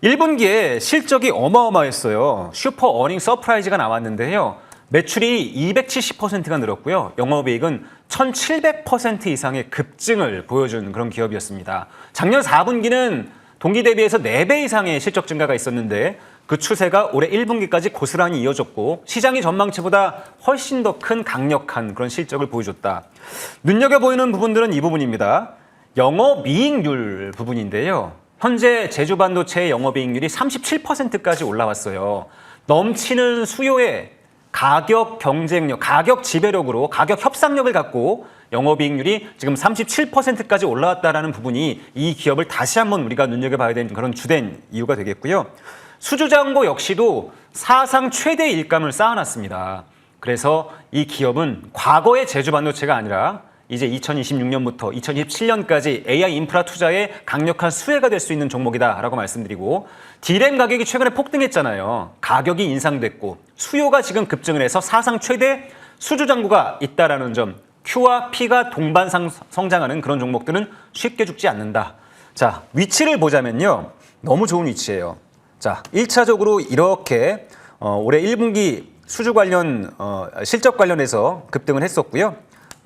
1분기에 실적이 어마어마했어요. 슈퍼 어닝 서프라이즈가 나왔는데요. 매출이 270%가 늘었고요. 영업이익은 1700% 이상의 급증을 보여준 그런 기업이었습니다. 작년 4분기는 동기 대비해서 4배 이상의 실적 증가가 있었는데 그 추세가 올해 1분기까지 고스란히 이어졌고 시장의 전망치보다 훨씬 더 큰 강력한 그런 실적을 보여줬다. 눈여겨 보이는 부분들은 이 부분입니다. 영업이익률 부분인데요. 현재 제주반도체의 영업이익률이 37%까지 올라왔어요. 넘치는 수요에 가격 경쟁력, 가격 지배력으로 가격 협상력을 갖고 영업이익률이 지금 37%까지 올라왔다는 부분이 이 기업을 다시 한번 우리가 눈여겨봐야 되는 그런 주된 이유가 되겠고요. 수주장고 역시도 사상 최대 일감을 쌓아놨습니다. 그래서 이 기업은 과거의 제주반도체가 아니라 이제 2026년부터 2027년까지 AI 인프라 투자에 강력한 수혜가 될 수 있는 종목이다라고 말씀드리고 D램 가격이 최근에 폭등했잖아요. 가격이 인상됐고 수요가 지금 급증을 해서 사상 최대 수주장고가 있다라는 점 Q와 P가 동반 성장하는 그런 종목들은 쉽게 죽지 않는다. 자, 위치를 보자면요. 너무 좋은 위치예요. 자, 1차적으로 이렇게 올해 1분기 수주 관련 실적 관련해서 급등을 했었고요.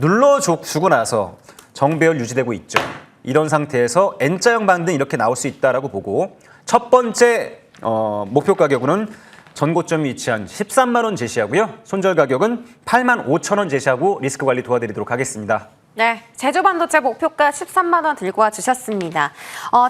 눌러주고 나서 정배열 유지되고 있죠. 이런 상태에서 N자형 반등 이렇게 나올 수 있다라고 보고 첫 번째 목표 가격은 전고점이 위치한 13만 원 제시하고요. 손절 가격은 8만 5천 원 제시하고 리스크 관리 도와드리도록 하겠습니다. 네, 제주반도체 목표가 13만 원 들고 와 주셨습니다.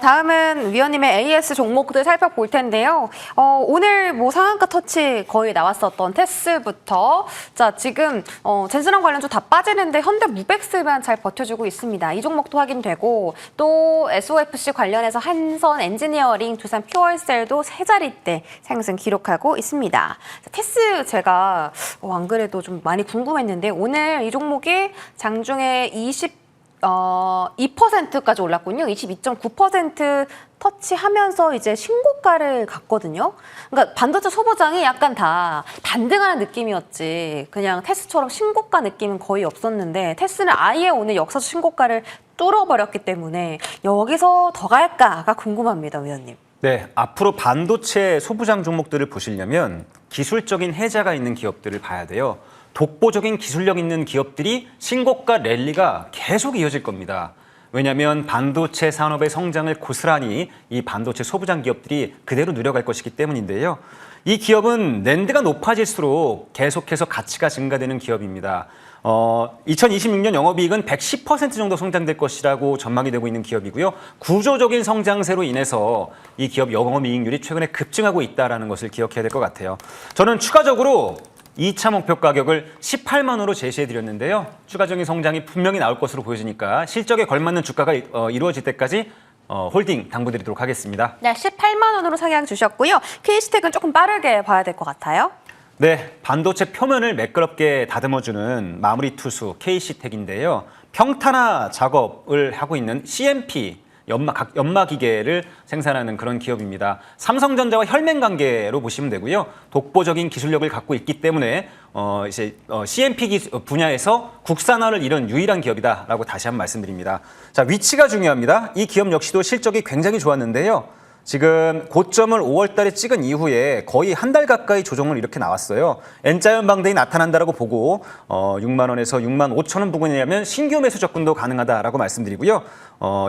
다음은 위원님의 AS 종목들 살펴볼 텐데요. 오늘 뭐 상한가 터치 거의 나왔었던 테스부터 자 지금 젠슨랑 관련주 다 빠지는데 현대 무벡스만 잘 버텨주고 있습니다. 이 종목도 확인되고 또 SOFC 관련해서 한선 엔지니어링, 두산 퓨얼셀도 세 자릿대 상승 기록하고 있습니다. 테스 제가 안 그래도 좀 많이 궁금했는데 오늘 이 종목이 장중에 2%까지 올랐군요. 22.9% 터치하면서 이제 신고가를 갔거든요. 그러니까 반도체 소보장이 약간 다 반등하는 느낌이었지. 그냥 테스처럼 신고가 느낌은 거의 없었는데 테스는 아예 오늘 역사적 신고가를 뚫어버렸기 때문에 여기서 더 갈까가 궁금합니다, 위원님. 네, 앞으로 반도체 소부장 종목들을 보시려면 기술적인 해자가 있는 기업들을 봐야 돼요. 독보적인 기술력 있는 기업들이 신고가 랠리가 계속 이어질 겁니다. 왜냐하면 반도체 산업의 성장을 고스란히 이 반도체 소부장 기업들이 그대로 누려갈 것이기 때문인데요. 이 기업은 낸드가 높아질수록 계속해서 가치가 증가되는 기업입니다. 2026년 영업이익은 110% 정도 성장될 것이라고 전망이 되고 있는 기업이고요. 구조적인 성장세로 인해서 이 기업 영업이익률이 최근에 급증하고 있다는 것을 기억해야 될 것 같아요. 저는 추가적으로 2차 목표 가격을 18만 원으로 제시해드렸는데요. 추가적인 성장이 분명히 나올 것으로 보여지니까 실적에 걸맞는 주가가 이루어질 때까지 홀딩 당부드리도록 하겠습니다. 네, 18만 원으로 상향 주셨고요. K스택은 조금 빠르게 봐야 될 것 같아요. 네, 반도체 표면을 매끄럽게 다듬어주는 마무리 투수 KC텍인데요. 평탄화 작업을 하고 있는 CMP 연마 기계를 생산하는 그런 기업입니다. 삼성전자와 혈맹 관계로 보시면 되고요. 독보적인 기술력을 갖고 있기 때문에 CMP 분야에서 국산화를 이룬 유일한 기업이다라고 다시 한번 말씀드립니다. 자, 위치가 중요합니다. 이 기업 역시도 실적이 굉장히 좋았는데요. 지금 고점을 5월 달에 찍은 이후에 거의 한 달 가까이 조정을 이렇게 나왔어요. N자연 방등이 나타난다라고 보고 6만 원에서 6만 5천 원 부근이라면 신규 매수 접근도 가능하다라고 말씀드리고요.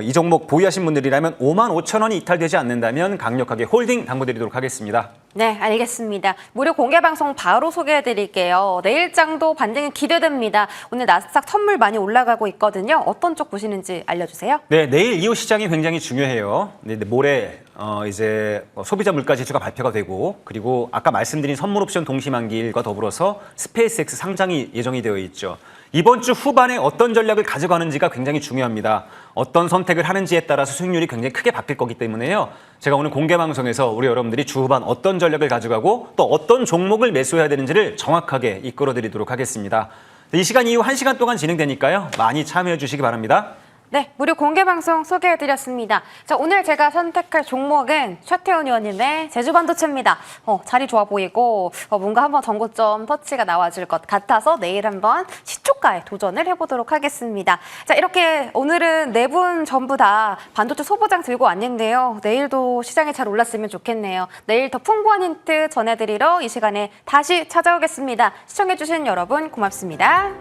이 종목 보유하신 분들이라면 5만 5천 원이 이탈되지 않는다면 강력하게 홀딩 당부드리도록 하겠습니다. 네, 알겠습니다. 무료 공개 방송 바로 소개해드릴게요. 내일장도 반등이 기대됩니다. 오늘 나스닥 선물 많이 올라가고 있거든요. 어떤 쪽 보시는지 알려주세요. 네, 내일 이후 시장이 굉장히 중요해요. 네, 모레 이제 소비자 물가 지수가 발표가 되고 그리고 아까 말씀드린 선물 옵션 동시만기일과 더불어서 스페이스X 상장이 예정이 되어 있죠. 이번 주 후반에 어떤 전략을 가져가는지가 굉장히 중요합니다. 어떤 선택을 하는지에 따라서 수익률이 굉장히 크게 바뀔 거기 때문에요. 제가 오늘 공개 방송에서 우리 여러분들이 주 후반 어떤 전략을 가져가고 또 어떤 종목을 매수해야 되는지를 정확하게 이끌어드리도록 하겠습니다. 이 시간 이후 1시간 동안 진행되니까요. 많이 참여해 주시기 바랍니다. 네, 무료 공개 방송 소개해드렸습니다. 자, 오늘 제가 선택할 종목은 최태원 의원님의 제주반도체입니다. 자리 좋아 보이고 뭔가 한번 전고점 터치가 나와줄 것 같아서 내일 한번 시초가에 도전을 해보도록 하겠습니다. 자, 이렇게 오늘은 네 분 전부 다 반도체 소보장 들고 왔는데요. 내일도 시장이 잘 올랐으면 좋겠네요. 내일 더 풍부한 힌트 전해드리러 이 시간에 다시 찾아오겠습니다. 시청해주신 여러분 고맙습니다.